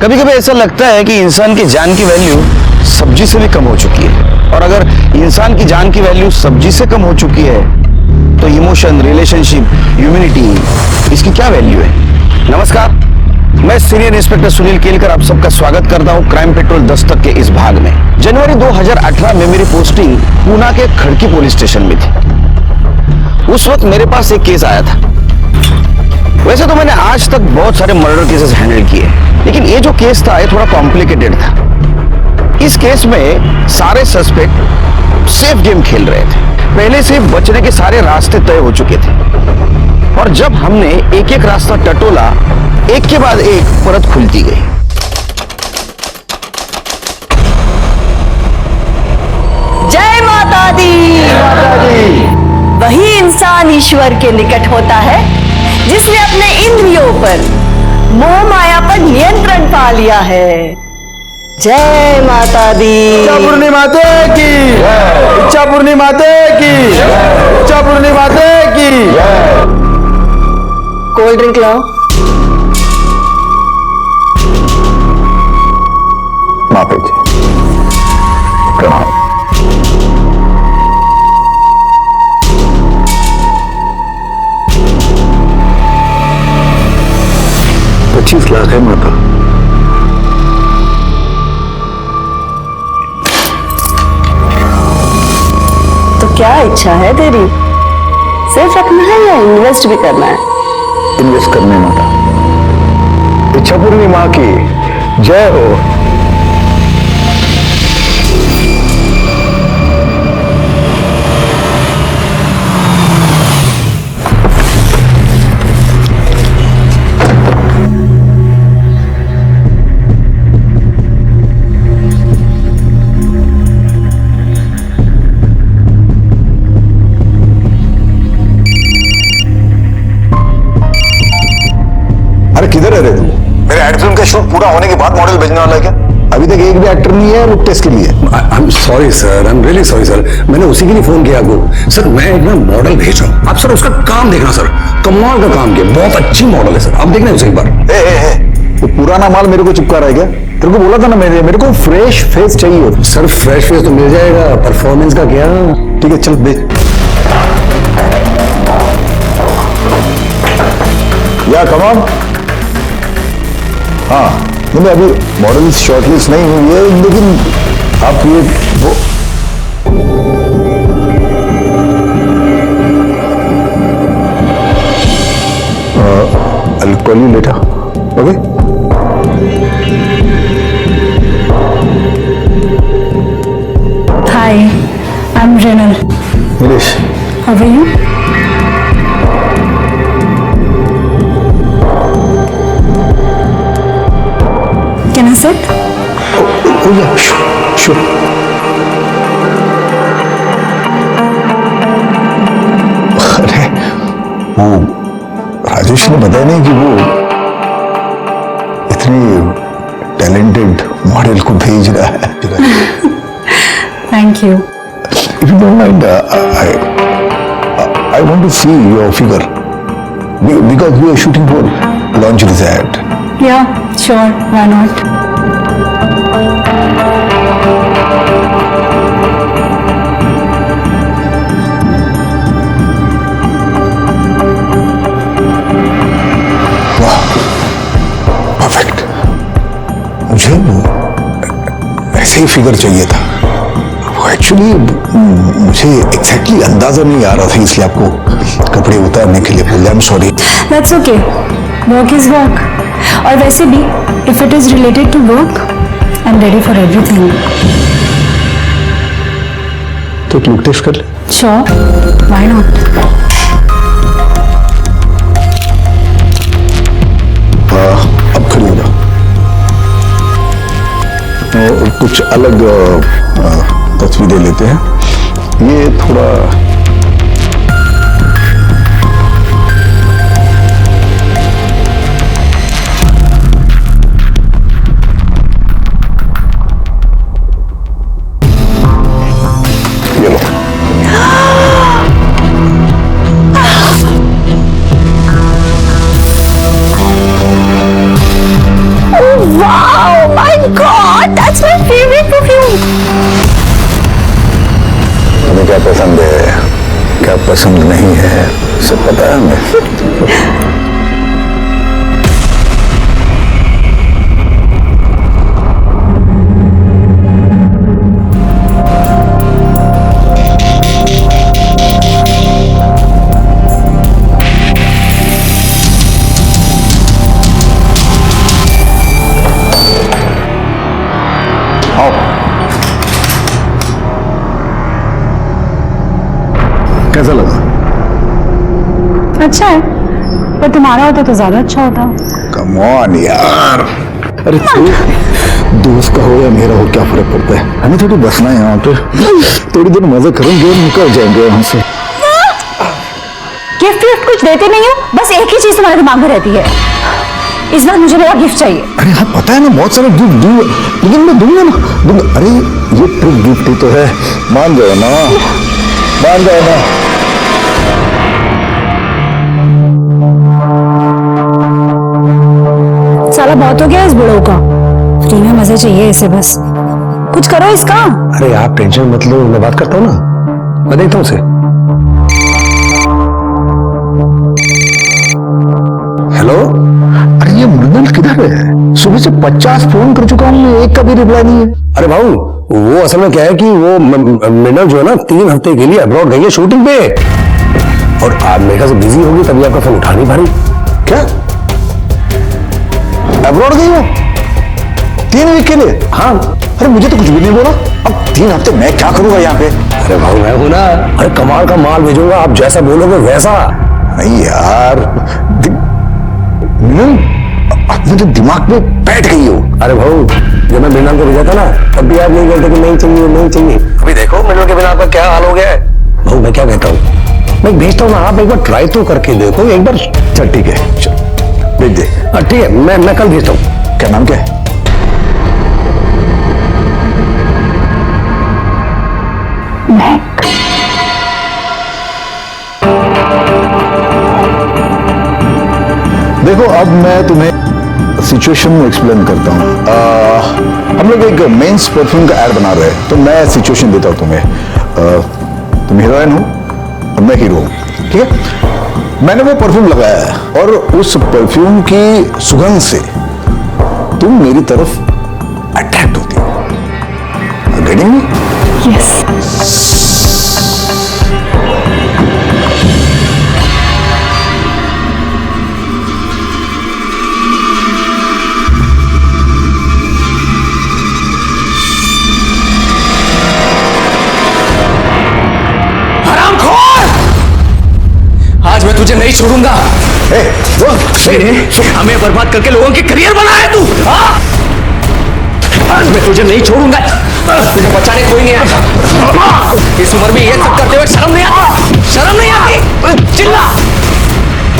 कभी कभी ऐसा लगता है कि इंसान की जान की वैल्यू सब्जी से भी कम हो चुकी है। और अगर इंसान की जान की वैल्यू सब्जी से कम हो चुकी है तो इमोशन, रिलेशनशिप, ह्यूमैनिटी, इसकी क्या वैल्यू है? नमस्कार, मैं सीनियर इंस्पेक्टर सुनील केलकर आप सबका स्वागत करता हूं क्राइम पेट्रोल दस्तक के इस भाग में। जनवरी 2018 में मेरी पोस्टिंग पूना के खड़की पुलिस स्टेशन में थी। उस वक्त मेरे पास एक केस आया था। वैसे तो मैंने आज तक बहुत सारे मर्डर केसेस हैंडल किए, लेकिन ये जो केस था ये थोड़ा कॉम्प्लिकेटेड था। इस केस में सारे सस्पेक्ट सेफ गेम खेल रहे थे। पहले से बचने के सारे रास्ते तय हो चुके थे और जब हमने एक एक रास्ता टटोला, एक के बाद एक परत खुलती गई। जय माता दी। माता दी। वही इंसान ईश्वर के निकट होता है जिसने अपने इंद्रियों पर, मोह माया पर नियंत्रण पा लिया है। जय माता दी। इच्छापूर्णी माते की, इच्छापूर्णी माते की, इच्छापूर्णी माते की। कोल्ड ड्रिंक लाओ। माता जी प्रणाम। 25 लाख है माता। तो क्या इच्छा है तेरी? सिर्फ रखना है या इन्वेस्ट भी करना है? इन्वेस्ट करने माता। इच्छापूर्णी माँ की जय हो। किधर है रे तू? मेरे एड फिल्म का शूट पूरा होने के बाद मॉडल भेजने वाला है क्या? अभी तक एक भी एक्टर नहीं है लुक टेस्ट के लिए। I am sorry sir, I am really sorry sir. मैंने उसी के लिए फोन किया आपको। सर मैं एक ना मॉडल भेज रहा हूँ, आप सर उसका काम देखना सर। कमाल का काम किया, बहुत अच्छी मॉडल है सर, आप देखना उसे एक बार। तो पुराना माल मेरे को चिपका रहा है क्या? तेरे को बोला था ना मेरे को फ्रेश फेस चाहिए। सर फ्रेश फेस तो मिल जाएगा, परफॉर्मेंस का क्या? ठीक है चल भेज। या कमाल। हाँ नहीं, अभी मॉडल्स शॉर्टलिस्ट नहीं हुई है, लेकिन आप ये वो I'll call you later. Okay? Hi, I'm Renal. Nilesh. How are you? Can I sit? Oh yeah, sure. अरे वो राजेश ने बताया नहीं कि वो इतनी टैलेंटेड मॉडल को भेज रहा है। Thank you. If you don't mind, I want to see your figure because we are shooting for lingerie ad. Yeah, sure. Why not? Perfect. मुझे ऐसे ही फिगर चाहिए था। एक्चुअली मुझे एग्जैक्टली अंदाजा नहीं आ रहा था, इसलिए आपको कपड़े उतारने के लिए बोला। I am sorry. That's okay. Work is work. और वैसे भी, if it is related to work, I'm ready for everything. तो एक लुक टेस्ट कर ले। Sure. Why not? अब खड़ी हो जाओ। कुछ अलग तस्वीरें लेते हैं। ये थोड़ा ये लो। Wow, my God, that's my favorite perfume. तुम्हें क्या पसंद है, क्या पसंद नहीं है, सब पता है हमें। कैसा लगा? अच्छा है, पर तुम्हारा होता तो ज्यादा अच्छा होता। कम ऑन यार, अरे दोस्त का हो या मेरा हो क्या फर्क पड़ता है, हमें थोड़ी बसना है यहाँ पे, थोड़ी देर मजे करेंगे और निकल जाएंगे यहाँ से। गिफ्ट विफ्ट कुछ देते नहीं हो, बस एक ही चीज तुम्हारे दिमाग में रहती है, इस बार मुझे मेरा गिफ्ट चाहिए। अरे हाँ पता है ना, बहुत सारे गिफ्ट दूंगा, लेकिन मैं दूंगा ना। अरे ये ट्रिप गिफ्ट ही तो है, मान जाओ ना, मान जाओ ना। साला बहुत हो गया इस बुढ़ऊ का, फ्री में मजे चाहिए इसे, बस कुछ करो इसका। अरे आप टेंशन मत लो, मैं बात करता हूँ ना, मैं देखता हूँ उसे। हेलो, अरे ये मृणाल किधर है? सुबह से 50 फोन कर चुका हूँ, एक का भी रिप्लाई नहीं है। अरे भाऊ, वो असल में क्या है कि वो मृणाल जो है ना 3 हफ्ते के लिए अब्रॉड गई है शूटिंग पे, और आप मेरे ख्याल से बिजी होगी तभी आपका फोन उठा नहीं पा रही। क्या अब्रॉड गई हो 3 वीक के लिए? हाँ। अरे मुझे तो कुछ भी नहीं बोला। अब 3 हफ्ते मैं क्या करूंगा यहाँ पे? अरे भाऊ मैं हूं ना, अरे कमाल का माल भेजूंगा, आप जैसा बोलोगे वैसा। नहीं यार, मुझे दिमाग में बैठ गई हो। अरे भाऊ जब मैं मृणाल को भेजा था ना, तब भी आप नहीं बोलते कि नहीं चाहिए नहीं चाहिए। अभी देखो मृणाल के बिना आपका क्या हाल हो गया है। भाऊ मैं क्या कहता हूँ, मैं भेजता हूँ ना, आप एक बार ट्राई तो करके देखो एक बार। चल ठीक है, भेज दे। ठीक है, मैं कल भेजता हूँ। क्या नाम क्या है? देखो अब मैं तुम्हें सिचुएशन एक्सप्लेन करता हूँ। हम लोग एक मेंस परफ्यूम का ऐड बना रहे हैं, तो मैं सिचुएशन देता हूँ तुम्हें। तुम हीरोइन हो और मैं हीरो हूँ, ठीक है? मैंने वो परफ्यूम लगाया है और उस परफ्यूम की सुगंध से तुम मेरी तरफ अट्रैक्ट होती हो। Getting me? यस। आज मैं तुझे नहीं छोड़ूंगा। हमें बर्बाद करके लोगों के करियर बनाया है तू। आज मैं तुझे नहीं छोड़ूंगा, तुझे बचाने कोई नहीं आएगा। इस उम्र में ये सब करते हुए शर्म नहीं आती? शर्म नहीं आती? चिल्ला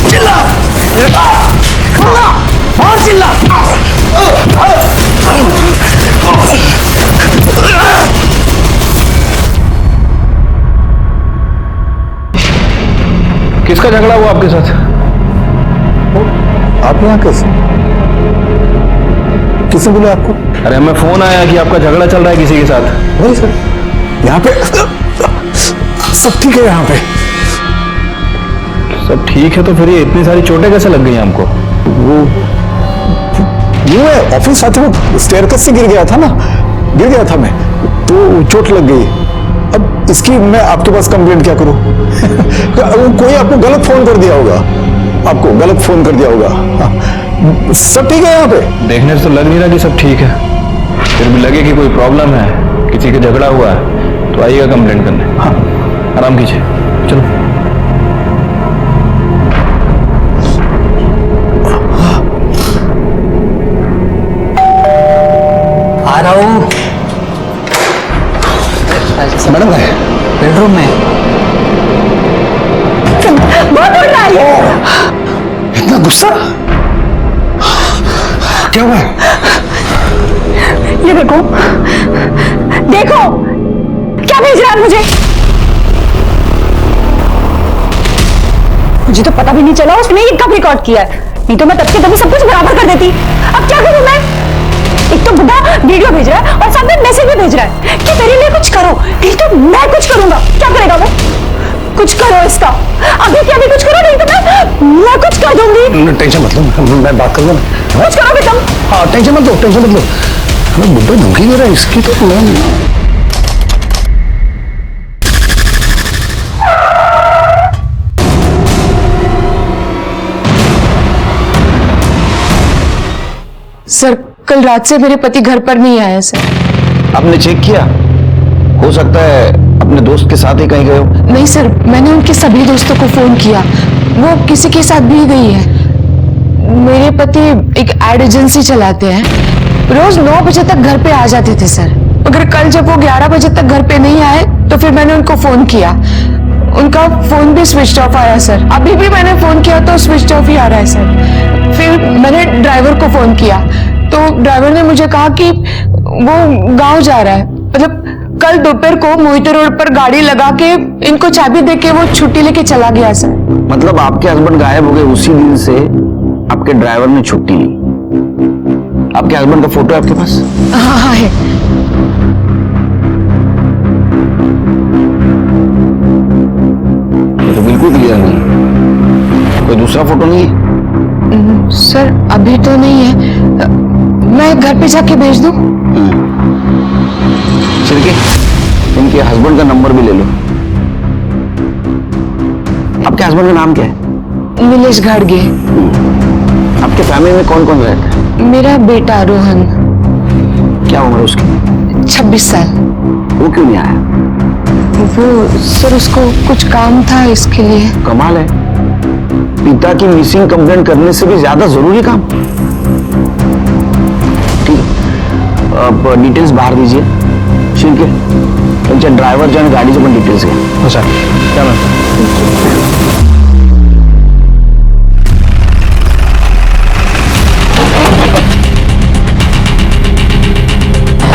चिल्ला और चिल्ला। किसका झगड़ा हुआ आपके साथ? आप यहाँ कैसे? किसने बोला आपको? अरे हमें फोन आया कि आपका झगड़ा चल रहा है किसी के साथ। नहीं सर, यहाँ पे सब ठीक है। यहाँ पे सब ठीक है, तो फिर ये इतनी सारी चोटें कैसे लग गई हमको? वो यूं है, ऑफिस आते वक्त स्टेयरकेस से गिर गया था ना, गिर गया था मैं, तो चोट लग गई। अब इसकी मैं आपके पास कंप्लेंट क्या करूं? कोई आपको गलत फोन कर दिया होगा, आपको गलत फोन कर दिया होगा। हाँ, सब ठीक है यहाँ पे? देखने से तो लग नहीं रहा कि सब ठीक है, फिर भी लगे कि कोई प्रॉब्लम है, किसी का झगड़ा हुआ है, तो आइएगा कंप्लेंट करने। हाँ आराम कीजिए, चलो। आ रहा हूँ। मैडम है बेडरूम में। इतना गुस्सा क्या हुआ? ये देखो, देखो क्या भेज रहा है मुझे। मुझे तो पता भी नहीं चला उसने ये कब रिकॉर्ड किया है, नहीं तो मैं तब के तभी सब कुछ बराबर कर देती। अब क्या करूं मैं? एक तो बुढ़ा वीडियो भेज रहा है और साथ में मैसेज भी भेज रहा है कि मेरे लिए कुछ करो। नहीं तो मैं कुछ करूंगा। क्या करेगा वो? कुछ करो इसका, अभी क्या भी कुछ करो, नहीं तो मैं कुछ कर दूंगी। टेंशन मत लो, मैं बात करूंगा ना। कुछ करो बेटा। हाँ टेंशन मत लो, टेंशन मत लो। हमें बुढ़ा धमकी दे रहा है, इसकी तो मैं सर कल रात से मेरे पति घर पर नहीं आए सर। आपने चेक किया? हो सकता है अपने दोस्त के साथ ही कहीं गए हो। नहीं सर, मैंने उनके सभी दोस्तों को फोन किया, वो किसी के साथ भी गई है। मेरे पति एक एड एजेंसी चलाते हैं, रोज 9 बजे तक घर पे आ जाते थे सर। मगर कल जब वो 11 बजे तक घर पे नहीं आए तो फिर मैंने उनको फोन किया, उनका फोन भी स्विच ऑफ आया सर। अभी भी मैंने फोन किया तो स्विच ऑफ ही आ रहा है सर। फिर मैंने ड्राइवर को फोन किया तो ड्राइवर ने मुझे कहा कि वो गांव जा रहा है। मतलब कल दोपहर को मोहिते रोड पर गाड़ी लगा के इनको चाबी देके वो छुट्टी लेके चला गया सर। मतलब आपके हस्बैंड गायब हो गए उसी दिन से आपके ड्राइवर ने छुट्टी ली। आपके हस्बैंड का फोटो है आपके पास? हाँ हाँ है। ये तो बिल्कुल क्लियर नहीं है। कोई दूसरा फोटो नहीं है? सर अभी तो नहीं है, मैं घर पे जाके भेज दूं? छिड़के इनके हस्बैंड का नंबर भी ले लो। आपके हस्बैंड का नाम क्या है? नीलेश घाड़गे। आपके फैमिली में कौन कौन रहता है? मेरा बेटा रोहन। क्या उम्र है उसकी? 26 साल। वो क्यों नहीं आया? वो सर उसको कुछ काम था इसके लिए। कमाल है, पिता की मिसिंग कंप्लेंट करने से भी ज्यादा जरूरी काम। ठीक है, अब डिटेल्स बाहर दीजिए। ठीक है, त्यांच्या ड्रायव्हरच्या आणि गाडीचे पण डिटेल्स घ्या। अच्छा क्या मैम?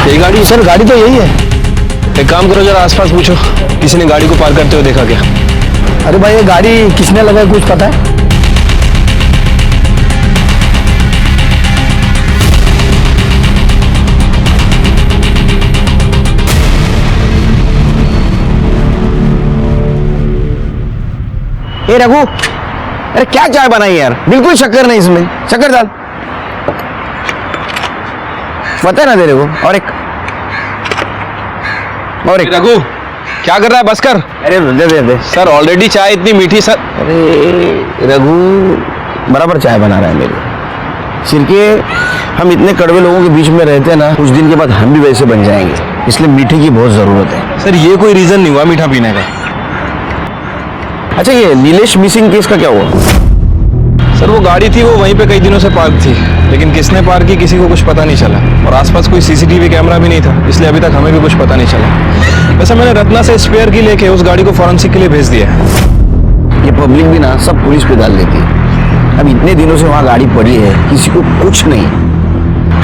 ये गाड़ी? सर गाड़ी तो यही है। एक काम करो, जरा आसपास पूछो, किसी ने गाड़ी को पार करते हुए देखा क्या? अरे भाई ये गाड़ी किसने लगाई कुछ पता है? ए रघु, अरे क्या चाय बनाई यार, बिल्कुल शक्कर नहीं इसमें, शक्कर डाल। पता है ना तेरे को? और एक रघु क्या कर रहा है? बस कर। अरे दे दे दे। सर ऑलरेडी चाय इतनी मीठी सर। अरे रघु बराबर चाय बना रहा है मेरे। सिरके हम इतने कड़वे लोगों के बीच में रहते हैं ना, कुछ दिन के बाद हम भी वैसे बन जाएंगे, इसलिए मीठे की बहुत जरूरत है। सर ये कोई रीजन नहीं हुआ मीठा पीने का। अच्छा ये नीलेश मिसिंग केस का क्या हुआ? सर वो गाड़ी थी, वो वहीं पे कई दिनों से पार्क थी, लेकिन किसने पार्क की किसी को कुछ पता नहीं चला, और आसपास कोई सीसीटीवी कैमरा भी नहीं था, इसलिए अभी तक हमें भी कुछ पता नहीं चला। वैसे मैंने रत्ना से स्पेयर की लेके उस गाड़ी को फॉरेंसिक के लिए भेज दिया है। ये पब्लिक भी ना सब पुलिस पे डाल देती है। अब इतने दिनों से वहाँ गाड़ी पड़ी है, किसी को कुछ नहीं।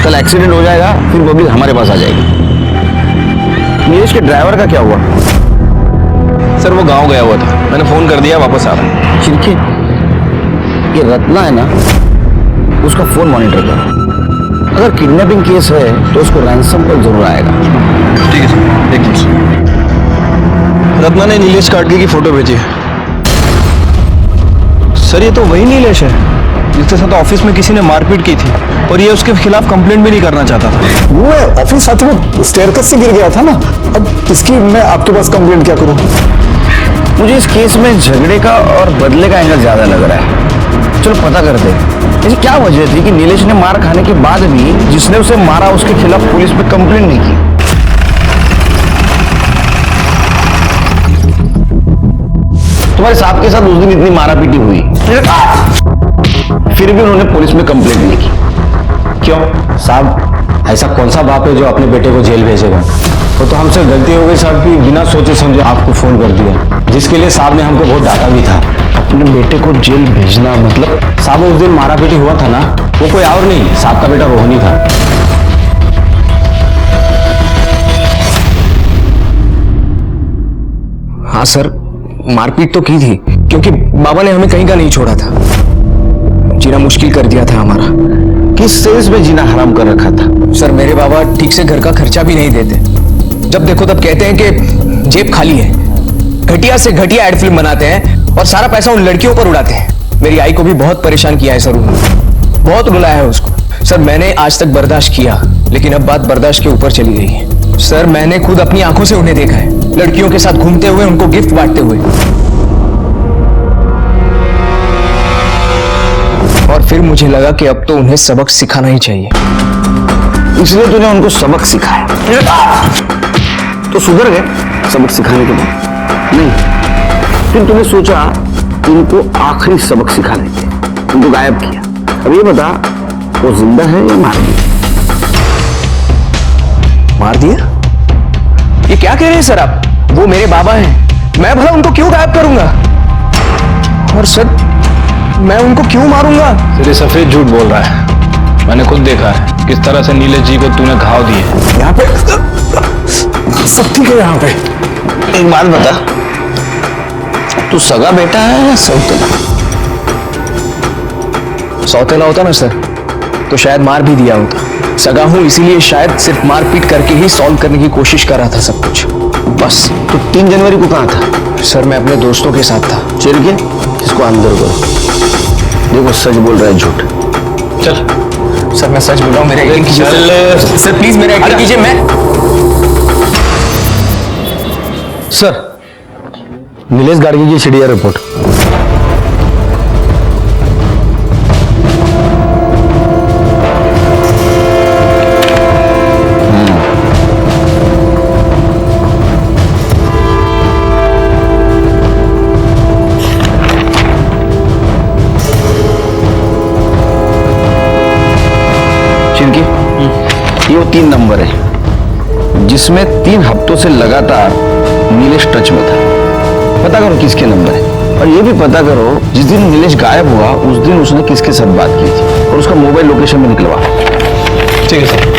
कल एक्सीडेंट हो जाएगा, फिर पब्लिक हमारे पास आ जाएगी। नीलेश के ड्राइवर का क्या हुआ? सर वो गाँव गया हुआ था, मैंने फोन कर दिया, वापस आ रहा है। चिरके ये रत्ना है ना, उसका फोन मॉनिटर करो। अगर किडनैपिंग केस है तो उसको रैंसम कॉल जरूर आएगा। ठीक है सर, देख लीजिए। रत्ना ने नीलेश काटके की फोटो भेजी है। सर ये तो वही नीलेश है जिसके साथ ऑफिस में किसी ने मारपीट की थी, और ये उसके खिलाफ कंप्लेंट भी नहीं करना चाहता था। वो है ऑफिस साथी, वो स्टेयरकेस से गिर गया था ना। अब इसकी मैं आपके पास कंप्लेंट क्या करूं? मुझे इस केस में झगड़े का और बदले का एंगल ज्यादा लग रहा है। चलो पता करते हैं, ऐसी क्या वजह थी कि नीलेश ने मार खाने के बाद भी जिसने उसे मारा उसके खिलाफ पुलिस में कंप्लेंट नहीं की। तुम्हारे साहब के साथ उस दिन इतनी मारापीटी हुई, फिर भी उन्होंने पुलिस में कंप्लेंट नहीं की। क्यों? साहब ऐसा कौन सा बाप है जो अपने बेटे को जेल भेजेगा? वो तो हमसे गलती हो गई साहब की, बिना सोचे समझे आपको फोन कर दिया, जिसके लिए साहब ने हमको बहुत डांटा भी था। अपने बेटे को जेल भेजना मतलब? साहब उस दिन मारापीटी हुआ था ना, वो कोई और नहीं, साहब का बेटा रोहन ही था। हाँ सर, मारपीट तो की थी, क्योंकि बाबा ने हमें कहीं का नहीं छोड़ा था, जीना मुश्किल कर दिया था हमारा। किस सेंस में जीना हराम कर रखा था? सर मेरे बाबा ठीक से घर का खर्चा भी नहीं देते। जब देखो तब कहते हैं कि जेब खाली है, घटिया से घटिया एड फिल्म बनाते हैं और सारा पैसा उन लड़कियों पर उड़ाते हैं। मेरी आई को भी बहुत परेशान किया है सर उन्होंने, बहुत रुलाया है उसको। सर मैंने आज तक बर्दाश्त किया, लेकिन अब बात बर्दाश्त के ऊपर चली गई है। सर मैंने खुद अपनी आंखों से उन्हें देखा है, लड़कियों के साथ घूमते हुए, उनको गिफ्ट बांटते हुए, और फिर मुझे लगा कि अब तो उन्हें सबक सिखाना ही चाहिए। इसलिए तूने उनको सबक सिखाया तो सुधर गए सबक सिखाने के बाद? नहीं, फिर तूने सोचा इनको आखिरी सबक सिखा लेते, उनको गायब किया। अब ये बता, वो जिंदा है या मार दिया? मार दिया? ये क्या कह रहे हैं सर आप? वो मेरे बाबा हैं, मैं भला उनको क्यों गायब करूंगा? और सर मैं उनको क्यों मारूंगा? सर ये सफेद झूठ बोल रहा है। मैंने खुद देखा है किस तरह से नीलेश जी को तूने घाव दिए। यहाँ पे सब ठीक है? यहाँ पे एक बात बता, तू सगा बेटा है या सौतेला? सौतेला होता ना सर तो शायद मार भी दिया होता। सगा हूं इसीलिए शायद सिर्फ मार पीट करके ही सॉल्व करने की कोशिश कर रहा था सब कुछ, बस। तो 3 जनवरी को कहाँ था? सर मैं अपने दोस्तों के साथ था। चल के इसको अंदर करो। देखो सच बोल रहा है झूठ? चल सर मैं सच बोल रहा हूँ, मेरे एक्टिंग कीजिए सर, प्लीज मेरे एक्टिंग कीजिए। मैं सर नीलेश गार्गी की सीडीआर रिपोर्ट। ये वो 3 नंबर है जिसमें 3 हफ्तों से लगातार नीलेश टच में था। पता करो किसके नंबर है, और ये भी पता करो जिस दिन नीलेश गायब हुआ उस दिन उसने किसके साथ बात की थी, और उसका मोबाइल लोकेशन में निकलवा। ठीक है सर।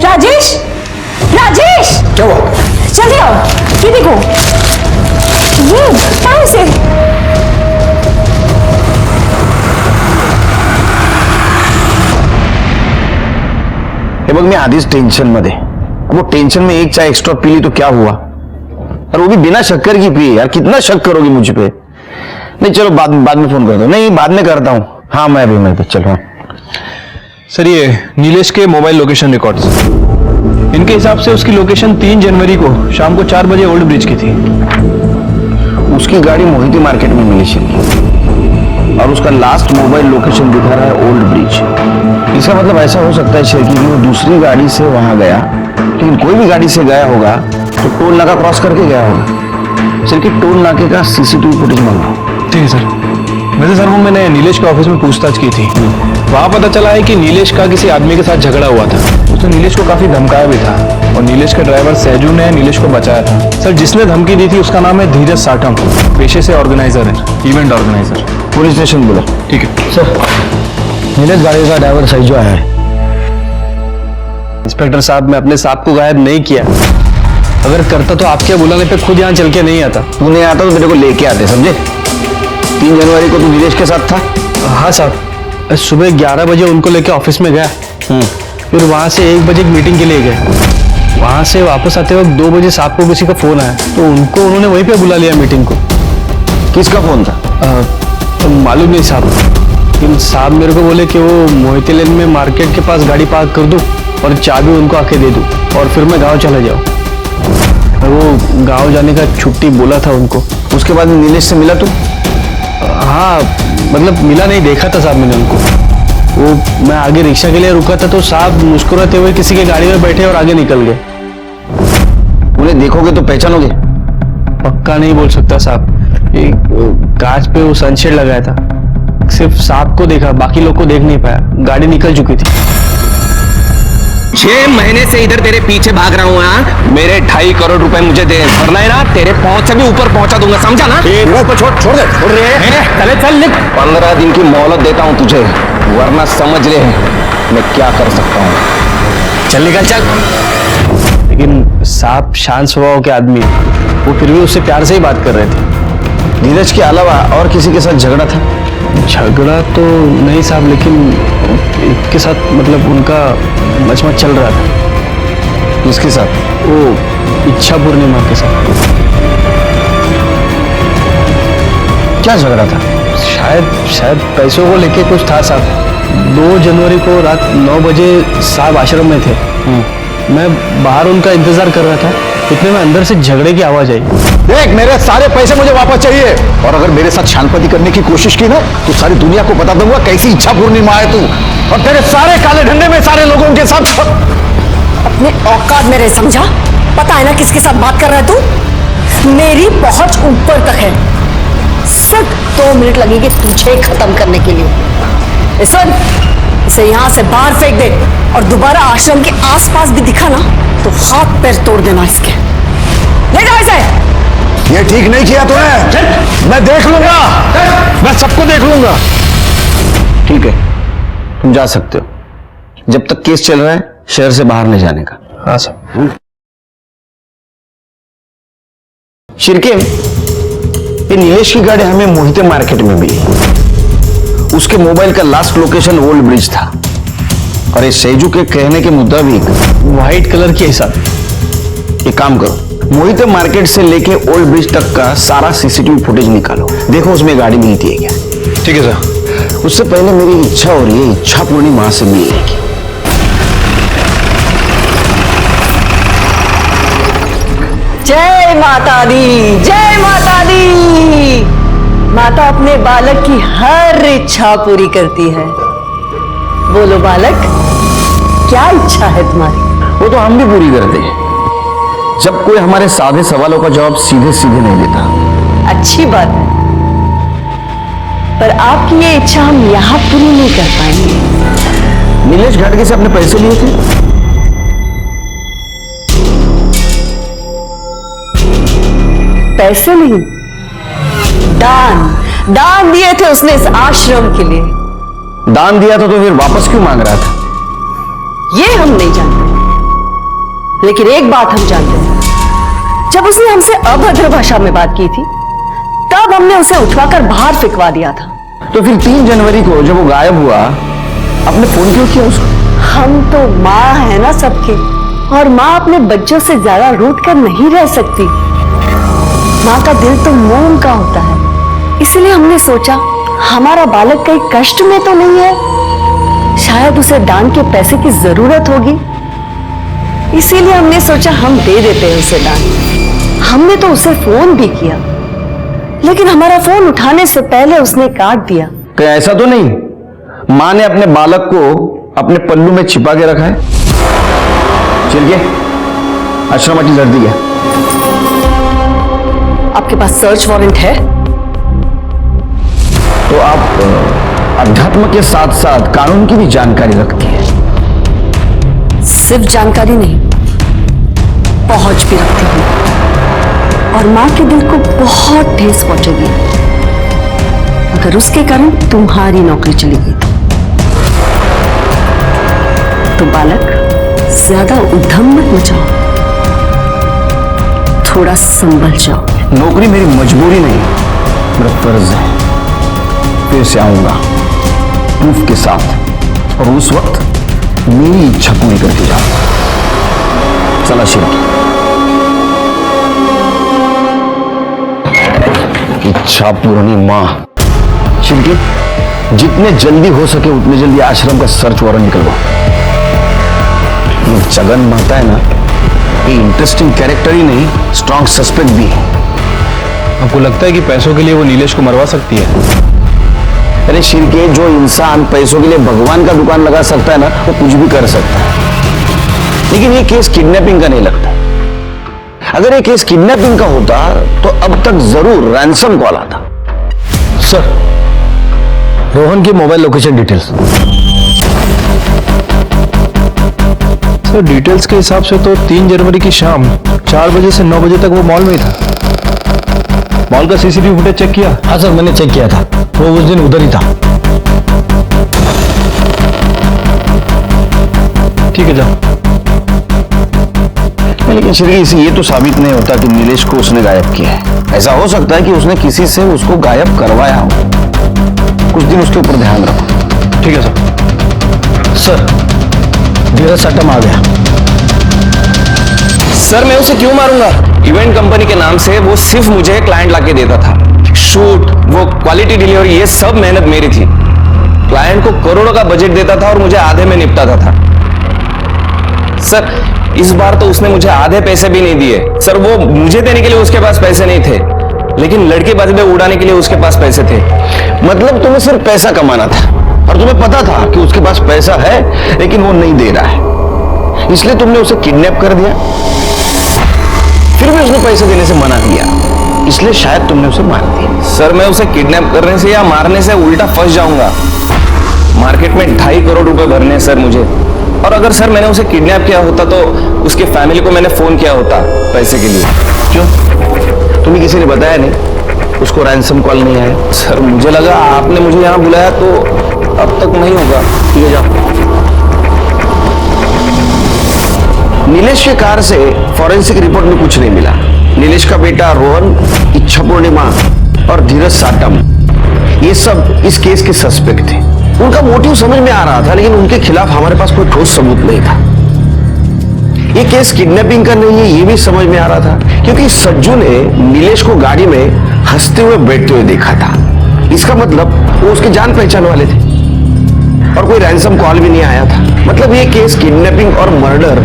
राजेश, राजेश क्या हुआ? जल्दी आओ, ये देखो, ये कहाँ से? हे बघ, मी आधीच टेंशन मध्ये, वो टेंशन में एक चाय एक्स्ट्रा पी ली तो क्या हुआ, और वो भी बिना शक्कर की पी। यार कितना शक करोगी मुझ पे? नहीं चलो बाद में फोन कर दो। नहीं बाद में करता हूँ। हाँ मैं भी चल रहा हूँ। सर ये नीलेश के मोबाइल लोकेशन रिकॉर्ड्स, इनके हिसाब से उसकी लोकेशन 3 जनवरी को शाम को 4 बजे ओल्ड ब्रिज की थी। उसकी गाड़ी मोहिती मार्केट में मिली थी और उसका लास्ट मोबाइल लोकेशन दिखा रहा है ओल्ड ब्रिज। इसका मतलब ऐसा हो सकता है कि वो दूसरी गाड़ी से वहां गया, लेकिन कोई भी गाड़ी से गया होगा तो टोल नाका क्रॉस करके गया होगा। सिर्फ टोल नाके का सीसीटीवी फुटेज मांगा। ठीक है सर। वैसे सर वो मैंने नीलेश के ऑफिस में पूछताछ की थी, वहां पता चला है कि नीलेश का किसी आदमी के साथ झगड़ा हुआ था। उसने नीलेश को काफी धमकाया भी था, और नीलेश के ड्राइवर सहजू ने नीलेश को बचाया था। सर जिसने धमकी दी थी उसका नाम है धीरज साठम, पेशे से ऑर्गेनाइजर है, इवेंट ऑर्गेनाइजर। पुलिस स्टेशन बोला। ठीक है सर नीलेश गाड़ी का ड्राइवर सहजू आया है। इंस्पेक्टर साहब मैं अपने साहब को गायब नहीं किया, अगर करता तो आपके बुलाने पे खुद यहाँ चल के नहीं आता। तू नहीं आता तो तेरे को लेके आते, समझे? 3 जनवरी को तू नीलेश के साथ था? हाँ साहब, सुबह 11 बजे उनको लेके ऑफिस में गया, फिर वहां से 1 बजे एक मीटिंग के लिए गए। वहां से वापस आते वक्त 2 बजे साहब को किसी का फोन आया, तो उनको उन्होंने वहीं पे बुला लिया मीटिंग को। किसका फोन था? मालूम नहीं साहब, लेकिन साहब मेरे को बोले कि वो मोहिती लेन में मार्केट के पास गाड़ी पार्क कर दूं और चाबी उनको आके दे दूं, और फिर मैं गाँव चला जाऊँ। वो गाँव जाने का छुट्टी बोला था उनको। उसके बाद नीलेश से मिला तू? हाँ मतलब मिला नहीं, देखा था साहब मैंने उनको। वो मैं आगे रिक्शा के लिए रुका था तो साहब मुस्कुराते हुए किसी के गाड़ी में बैठे और आगे निकल गए। उन्हें देखोगे तो पहचानोगे? पक्का नहीं बोल सकता साहब, ये कांच पे वो सनशेड लगाया था, सिर्फ साहब को देखा, बाकी लोग को देख नहीं पाया, गाड़ी निकल चुकी थी। 6 महीने से इधर तेरे पीछे भाग रहा हूँ। हाँ मेरे 2.5 करोड़ रुपए मुझे दे, वरना है ना तेरे पहुंच से भी ऊपर पहुंचा दूंगा, समझा ना? छोड़ दे। चले चल निक। 15 दिन की मोहलत देता हूँ तुझे, वरना समझ ले मैं क्या कर सकता हूँ। चल निकल चल। लेकिन साहब शांत स्वभाव के आदमी हैं। वो फिर भी उससे प्यार से ही बात कर रहे थे। धीरज के अलावा और किसी के साथ झगड़ा था? झगड़ा तो नहीं साहब, लेकिन के साथ मतलब उनका मचमच चल रहा था। किसके साथ? वो इच्छा पूर्णिमा के साथ। क्या झगड़ा था? शायद पैसों को लेके कुछ था साहब। 2 जनवरी को रात 9 बजे साहब आश्रम में थे। मैं बाहर उनका इंतजार कर रहा था, इतने में अंदर से झगड़े की आवाज आई। देख, मेरे सारे पैसे मुझे वापस चाहिए, और अगर मेरे साथ शांतपति करने की कोशिश की ना तो सारी दुनिया को बता दूंगा कैसी इच्छा पूर्णिमा है तू, और तेरे सारे काले धंधे में सारे लोगों के साथ। अपने औकात में रह, समझा? पता है ना किसके साथ बात कर रहा है तू? मेरी पहुंच ऊपर तक है। सिर्फ 2 मिनट लगेंगे तुझे खत्म करने के लिए। सुन, इसे यहां से बाहर फेंक दे, और दोबारा आश्रम के आसपास भी दिखा ना तो हाथ पैर तोड़ देना इसके। ले जाओ इसे। ये ठीक नहीं किया तूने। मैं देख लूंगा, मैं सबको देख लूंगा। ठीक है, तुम जा सकते हो, जब तक केस चल रहा है शहर से बाहर नहीं जाने का। हाँ साहब। शिरके, ये नीलेश की गाड़ी हमें मोहिते मार्केट में मिली। उसके मोबाइल का लास्ट लोकेशन ओल्ड ब्रिज था, और ये सेजू के कहने के मुताबिक व्हाइट कलर की है साहब। एक काम करो, मोहिते मार्केट से लेके ओल्ड ब्रिज तक का सारा सीसीटीवी फुटेज निकालो, देखो उसमें गाड़ी मिलती है क्या। ठीक है सर। उससे पहले मेरी इच्छा हो रही है इच्छा पूर्णिमा से मिलने की। जय माता दी, जय माता दी। माता अपने बालक की हर इच्छा पूरी करती है। बोलो बालक, क्या इच्छा है तुम्हारी? वो तो हम भी पूरी करते हैं, जब कोई हमारे सादे सवालों का जवाब सीधे सीधे नहीं देता। अच्छी बात है, पर आपकी ये इच्छा हम यहां पूरी नहीं कर पाएंगे। नीलेश घाटगे से अपने पैसे लिए थे? पैसे नहीं, दान दिए थे उसने इस आश्रम के लिए। दान दिया था तो फिर वापस क्यों मांग रहा था? ये हम नहीं जानते, लेकिन एक बात हम जानते हैं, जब उसने हमसे अभद्र भाषा में बात की थी तब हमने उसे उठवाकर बाहर फेंकवा दिया था। तो फिर 3 जनवरी को जब वो गायब हुआ, आपने फोन क्यों किया उसको? हम तो माँ है ना सबकी, और माँ अपने बच्चों से ज्यादा रूठ कर नहीं रह सकती। माँ का दिल तो मोम का होता है, इसलिए हमने सोचा हमारा बालक कहीं कष्ट में तो नहीं है, शायद उसे दान के पैसे की जरूरत होगी, इसीलिए हमने सोचा हम दे देते हैं उसे दान। हमने तो उसे फोन भी किया, लेकिन हमारा फोन उठाने से पहले उसने काट दिया। कहीं ऐसा तो नहीं माँ ने अपने बालक को अपने पल्लू में छिपा के रखा है? चलिए, आश्रम जड़ दी है। आपके पास सर्च वारंट है? तो आप अध्यात्म के साथ साथ कानून की भी जानकारी रखती है? सिर्फ जानकारी नहीं, पहुंच भी रखती हूं, और मां के दिल को बहुत ठेस पहुंचेगी अगर उसके कारण तुम्हारी नौकरी चली गई तो बालक, ज्यादा उद्यम मत मचाओ, थोड़ा संभल जाओ। नौकरी मेरी मजबूरी नहीं, मेरा फर्ज है। फिर से आऊंगा प्रूफ के साथ, और उस वक्त मेरी इच्छा पूरी करके जाऊंगा। चला शिव, इच्छा पूर्णिमा। शिव, जितने जल्दी हो सके उतने जल्दी आश्रम का सर्च वारंट निकलवाओ। ये जगन माता है ना, ये इंटरेस्टिंग कैरेक्टर ही नहीं, स्ट्रॉन्ग सस्पेक्ट भी है। आपको लगता है कि पैसों के लिए वो नीलेश को मरवा सकती है? अरे शिरके, जो इंसान पैसों के लिए भगवान का दुकान लगा सकता है ना, वो कुछ भी कर सकता है। लेकिन ये केस किडनैपिंग का नहीं लगता। अगर ये केस किडनैपिंग का होता तो अब तक जरूर रैंसम कॉल आता। सर, रोहन की mobile location details. Sir, details के हिसाब से तो 3 जनवरी की शाम 4 बजे से 9 बजे तक वो मॉल में ही था। मॉल का सीसीटीवी फुटेज चेक किया? हाँ सर, मैंने चेक किया था, वो उस दिन उधर ही था। ठीक है जाओ। लेकिन श्री इसे ये तो साबित नहीं होता कि नीलेश को उसने गायब किया है। ऐसा हो सकता है कि उसने किसी से उसको गायब करवाया हो। कुछ दिन उसके ऊपर ध्यान रखो। ठीक है सर। सर धीरज सट्टम आ गया। सर मैं उसे क्यों मारूंगा? इवेंट कंपनी के नाम से वो सिर्फ मुझे क्लाइंट लाके देता था। शूट, वो क्वालिटी डिलीवरी, ये सब मेहनत मेरी थी। क्लाइंट को करोड़ों का बजट देता था और मुझे आधे में निपटाता था। सर इस बार तो उसने मुझे आधे पैसे भी नहीं दिए। सर वो मुझे देने के लिए उसके पास पैसे नहीं थे, लेकिन लड़केबाजी में उड़ाने के लिए उसके पास पैसे थे। मतलब तुम्हें सिर्फ पैसा कमाना था और तुम्हें पता था कि उसके पास पैसा है लेकिन वो नहीं दे रहा है, इसलिए तुमने उसे किडनैप कर दिया। फिर भी उसने पैसे देने से मना किया, इसलिए शायद तुमने उसे मार दिया। सर मैं उसे किडनैप करने से या मारने से उल्टा फंस जाऊंगा। मार्केट में 2.5 करोड़ रुपए भरने हैं सर मुझे। और अगर सर मैंने उसे किडनैप किया होता तो उसके फैमिली को मैंने फोन किया होता पैसे के लिए। क्यों? तुम्हें किसी ने बताया नहीं? उसको रैंसम कॉल नहीं आया? सर मुझे लगा आपने मुझे यहाँ बुलाया तो अब तक नहीं होगा। ठीक है जाओ। नीलेश के कार से फॉरेंसिक रिपोर्ट में कुछ नहीं मिला। नीलेश का बेटा रोहन, इच्छा पूर्णिमा और धीरज साटम, ये सब इस केस के सस्पेक्ट थे। उनका मोटिव समझ में आ रहा था, लेकिन उनके खिलाफ हमारे पास कोई ठोस सबूत नहीं था। ये केस किडनैपिंग का नहीं है, ये भी समझ में आ रहा था, क्योंकि सज्जू ने नीलेश को गाड़ी में हंसते हुए बैठते हुए देखा था। इसका मतलब वो उसके जान पहचान वाले थे और कोई रैंसम कॉल भी नहीं आया था। मतलब ये केस किडनैपिंग और मर्डर,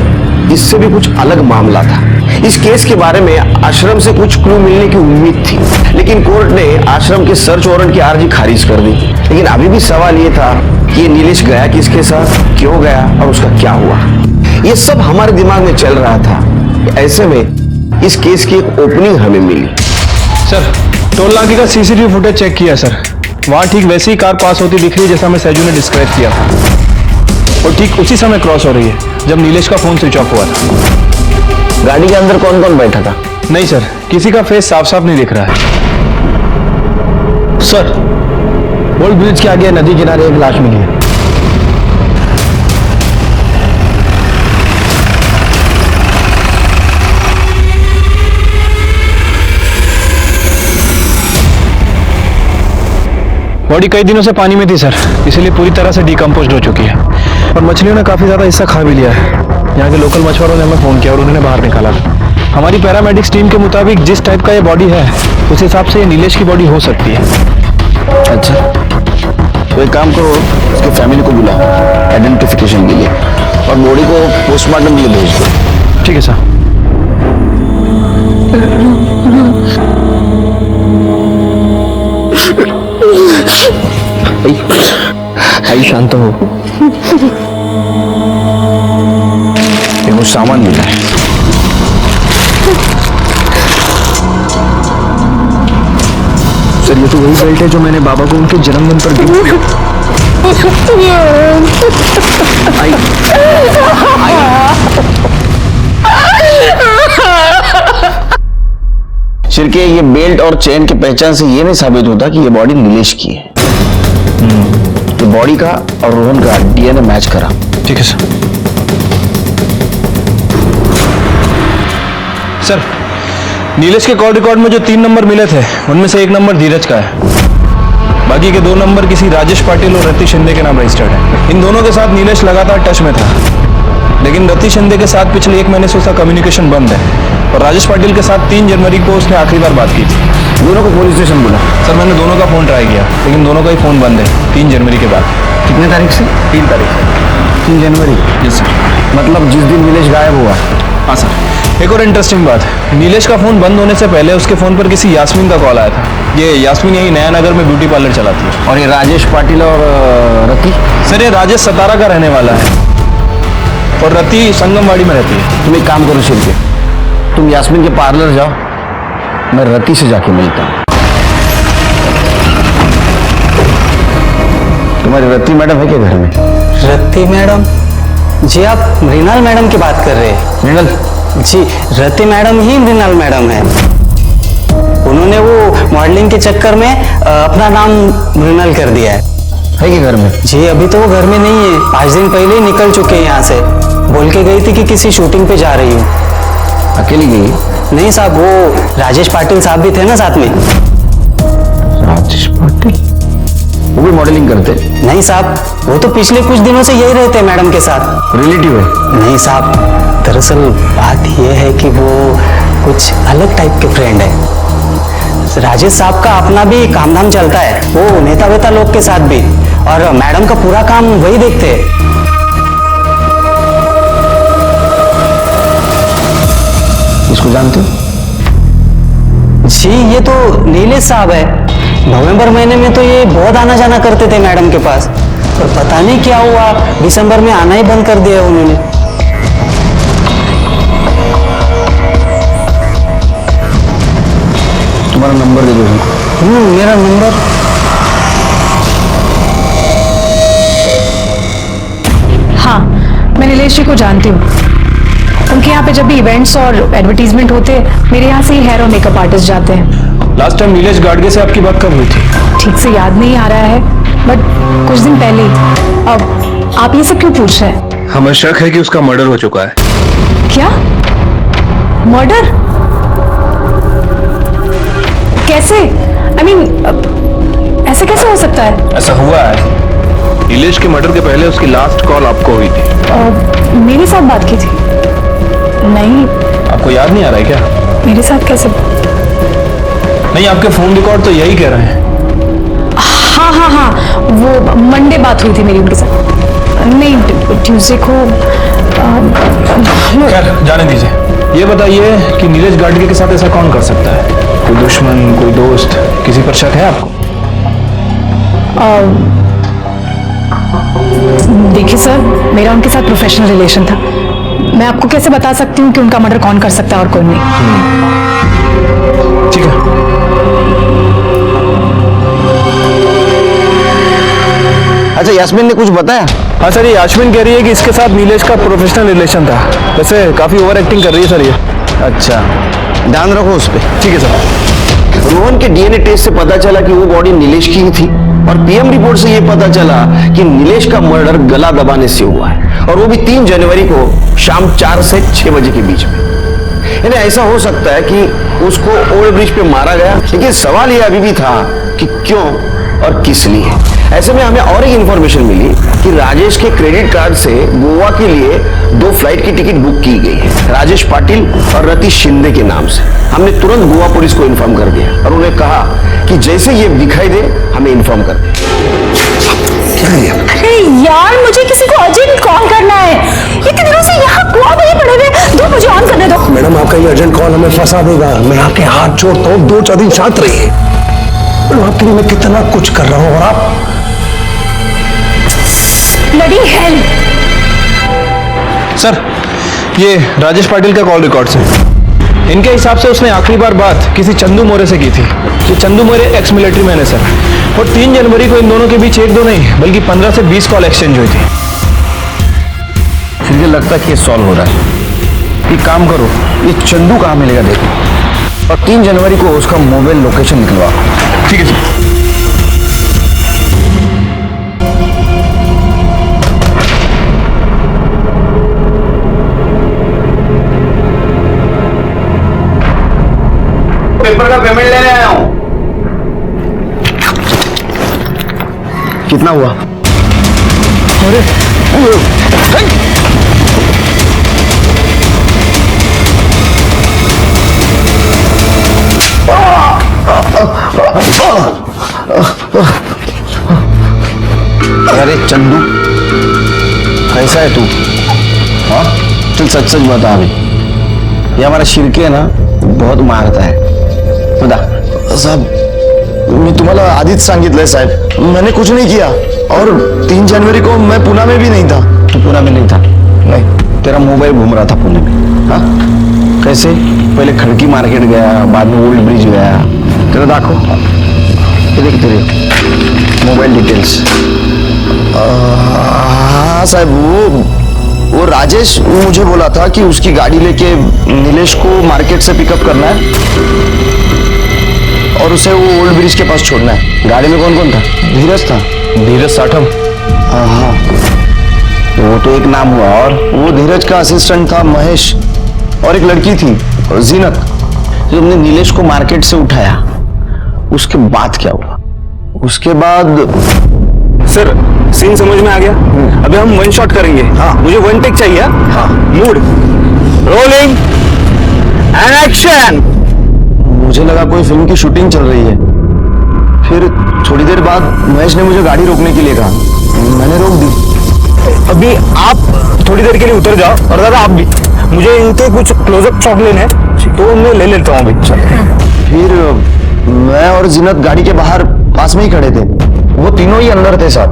इससे भी कुछ अलग मामला था। इस केस के बारे में आश्रम से कुछ क्लू मिलने की उम्मीद थी, लेकिन कोर्ट ने आश्रम के सर्च वारंट की अर्जी खारिज कर दी। लेकिन अभी भी सवाल ये था कि ये नीलेश गया किसके साथ, क्यों गया और उसका क्या हुआ। ये सब हमारे दिमाग में चल रहा था। ऐसे में इस केस की एक ओपनिंग हमें मिली। सर टोल नाके का सीसीटीवी फुटेज चेक किया सर। वहां ठीक वैसी ही कार पास होती दिख रही है जैसा हमें सैजू ने डिस्क्राइब किया था, और ठीक उसी समय क्रॉस हो रही है जब नीलेश का फोन स्विच ऑफ हुआ था। गाड़ी के अंदर कौन कौन बैठा था? नहीं सर, किसी का फेस साफ साफ नहीं दिख रहा है। सर ओल्ड ब्रिज के आगे नदी किनारे एक लाश मिली है। बॉडी कई दिनों से पानी में थी सर, इसीलिए पूरी तरह से डिकम्पोज्ड हो चुकी है और मछलियों ने काफी ज्यादा हिस्सा खा भी लिया है। यहाँ के लोकल मछुआरों ने हमें फोन किया और उन्होंने बाहर निकाला। हमारी पैरामेडिक्स टीम के मुताबिक जिस टाइप का ये बॉडी है उस हिसाब से ये नीलेश की बॉडी हो सकती है। अच्छा, तो एक काम करो, उसके फैमिली को बुलाओ आइडेंटिफिकेशन के लिए और बॉडी को पोस्टमार्टम के लिए भेज दो। ठीक है सर। आई शांत हो, ये कुछ सामान मिला है। सर ये तो वही बेल्ट है जो मैंने बाबा को उनके जन्मदिन पर गिफ्ट किया। शिरके, ये बेल्ट और चेन की पहचान से ये नहीं साबित होता कि ये बॉडी नीलेश की है। तो बॉडी का और रोहन का डीएनए मैच करा। ठीक है सर। सर नीलेश के कॉल रिकॉर्ड में जो 3 नंबर मिले थे उनमें से 1 नंबर धीरज का है, बाकी के 2 नंबर किसी राजेश पाटिल और रति शिंदे के नाम रजिस्टर्ड है। इन दोनों के साथ नीलेश लगातार टच में था, लेकिन रति शिंदे के साथ पिछले 1 महीने से उसका कम्युनिकेशन बंद है और राजेश पाटिल के साथ 3 जनवरी को उसने आखिरी बार बात की थी। दोनों को पुलिस स्टेशन बुला। सर मैंने दोनों का फोन ट्राई किया, लेकिन दोनों का ही फोन बंद है 3 जनवरी के बाद। कितने तारीख से? 3 तारीख से। 3 जनवरी? जी सर। मतलब जिस दिन नीलेश गायब हुआ? हाँ सर। एक और इंटरेस्टिंग बात, नीलेश का फोन बंद होने से पहले उसके फोन पर किसी यास्मीन का कॉल आया था। ये यास्मीन यही नया नगर में ब्यूटी पार्लर चलाती है। और ये राजेश पाटिल और रति? सर ये राजेश सतारा का रहने वाला है और रति संगमवाड़ी में रहती है। तुम एक काम करो शिरके, तुम यास्मीन के पार्लर जाओ, मैं रति से जाके मिलता हूँ। तुम्हारी रति मैडम है क्या घर में? रति मैडम? जी आप मृणाल मैडम की बात कर रहे हैं? मृणाल? जी रति मैडम ही मृणाल मैडम है। उन्होंने वो मॉडलिंग के चक्कर में अपना नाम मृणाल कर दिया है। कि घर में? जी अभी तो वो घर में नहीं है, 5 दिन पहले ही निकल चुके हैं यहाँ से। बोल के गई थी कि किसी शूटिंग पे जा रही हूँ। अकेली गई? नहीं साहब, वो राजेश पाटिल साहब भी थे ना साथ में। राजेश पाटिल? वो भी मॉडलिंग करते? नहीं साहब, वो तो पिछले कुछ दिनों से यही रहते हैं मैडम के साथ। रिलेटिव है? नहीं साहब, दरअसल बात यह है कि वो कुछ अलग टाइप के फ्रेंड है। राजेश साहब का अपना भी काम धाम चलता है, वो नेता वेता लोग के साथ भी, और मैडम का पूरा काम वही देखते हैं। इसको जानते हो? जी, ये तो नीलेश साहब है। नवंबर महीने में तो ये बहुत आना जाना करते थे मैडम के पास, पर पता नहीं क्या हुआ, दिसंबर में आना ही बंद कर दिया उन्होंने। तुम्हारा नंबर दे दो उनको। मेरा नंबर? हाँ, मैं नीलेश जी को जानती हूँ। उनके यहाँ पे जब भी इवेंट्स और एडवर्टीजमेंट होते हैं, मेरे यहाँ से ही हेयर और मेकअप आर्टिस्ट जाते हैं। लास्ट टाइम नीलेश गाडगे से आपकी बात कब हुई थी? ठीक से याद नहीं आ रहा है, बट कुछ दिन पहले ही। अब आप ये सब क्यों पूछ रहे हैं? हमें शक है कि उसका मर्डर हो चुका है। क्या? मर्डर? कैसे? I mean, ऐसे कैसे हो सकता है? ऐसा हुआ है। नीलेश के मर्डर के पहले उसकी लास्ट कॉल आपको हुई थी। मेरे साथ बात की थी? नहीं। आपको याद नहीं आ रहा है क्या? मेरे साथ कैसे? नहीं, आपके फोन रिकॉर्ड तो यही कह रहे हैं। हाँ, वो मंडे बात हुई थी मेरी उनके साथ। नहीं, ट्यूसडे को। खैर, जाने दीजिए। ये बताइए कि नीलेश गाडगे के साथ ऐसा कौन कर सकता है? कोई दुश्मन, कोई दोस्त, किसी पर शक है आपको? देखिए सर, मेरा उनके साथ प्रोफेशनल रिलेशन था। मैं आपको कैसे बता सकती हूँ कि उनका मर्डर कौन कर सकता है और कौन नहीं। ठीक है। अच्छा, यास्मीन ने कुछ बताया? हाँ सर, ये यास्मीन कह रही है कि इसके साथ नीलेश का प्रोफेशनल रिलेशन था। वैसे काफी ओवर एक्टिंग कर रही है सर ये। अच्छा, ध्यान रखो उस पर। ठीक है सर। रोहन के डीएनए टेस्ट से पता चला कि वो बॉडी नीलेश की ही थी, और पीएम रिपोर्ट से ये पता चला कि नीलेश का मर्डर गला दबाने से हुआ है, और वो भी 3 जनवरी को शाम 4 से 6 बजे के बीच में। यानी ऐसा हो सकता है कि उसको ओल्ड ब्रिज पे मारा गया, लेकिन सवाल ये अभी भी था कि क्यों और किस लिए। ऐसे में हमें और एक इंफॉर्मेशन मिली कि राजेश के क्रेडिट कार्ड से गोवा के लिए 2 फ्लाइट की टिकट बुक की गई है, राजेश पाटिल और रतीश शिंदे के नाम से। हमने तुरंत गोवा पुलिस को इन्फॉर्म कर दिया और उन्हें कहा कि जैसे ये दिखाई दे हमें इन्फॉर्म कर दे। अरे यार, मुझे किसी को अर्जेंट कॉल करना है। इतने दिनों से यहाँ कुआं में ही पड़े हुए। दो, मुझे ऑन करने दो। मैडम, आपका ये अर्जेंट कॉल हमें फंसा देगा। मैं आपके हाथ जोड़ता हूँ, 2-4 दिन शांत रहिए। आपके लिए मैं कितना कुछ कर रहा हूँ और आप ब्लडी हेल। सर, ये राजेश पाटिल का कॉल रिकॉर्ड है। इनके हिसाब से उसने आखिरी बार बात किसी चंदू मोरे से की थी। ये चंदू मोरे एक्स मिलिट्री मैन है सर, और 3 जनवरी को इन दोनों के बीच 1-2 नहीं बल्कि 15 से 20 कॉल एक्सचेंज हुई थी। मुझे लगता है कि ये सॉल्व हो रहा है। एक काम करो, ये चंदू कहाँ मिलेगा देखो, और 3 जनवरी को उसका मोबाइल लोकेशन निकलवा। ठीक है सर। पेपर का पेमेंट लेने आया हूं। कितना हुआ? अरे अरे चंदू, कैसा है तू? हाँ, चल सच सच बता। अभी ये हमारा शिरके है ना, बहुत मारता है। बता। साहब, मी तुम्हाला आधीच सांगितलंय साहेब, मैंने कुछ नहीं किया। और 3 जनवरी को मैं पुणे में भी नहीं था। तू पुणे में नहीं था? नहीं, तेरा मोबाइल घूम रहा था पुणे में। हाँ, कैसे? पहले खड़की मार्केट गया, बाद में ओल्ड ब्रिज गया। तेरा देखो, ये देख तेरे मोबाइल डिटेल्स। हाँ साहब, वो राजेश मुझे बोला था कि उसकी गाड़ी लेके नीलेश को मार्केट से पिकअप करना है और उसे वो ओल्ड ब्रिज के पास छोड़ना है। गाड़ी में कौन कौन था? धीरज था। धीरज साठम? हाँ। वो तो एक नाम हुआ। और वो धीरज का असिस्टेंट था महेश, और एक लड़की थी जीनत। जो तुमने नीलेश को मार्केट से उठाया, उसके बाद क्या हुआ? उसके बाद सर सीन समझ में आ गया। अभी हम वन शॉट करेंगे। हाँ। मुझे वन टेक चाहिए। हाँ। Mood rolling and action. मुझे लगा कोई फिल्म की शूटिंग चल रही है। फिर थोड़ी देर बाद महेश ने मुझे गाड़ी रोकने के लिए कहा, मैंने रोक दी। अभी आप थोड़ी देर के लिए उतर जाओ, और दादा आप भी। मुझे इनके कुछ क्लोजअप शॉट लेने हैं, तो मैं ले लेता हूँ अभी। फिर मैं और जीनत गाड़ी के बाहर पास में ही खड़े थे। वो तीनों ही अंदर थे साहब।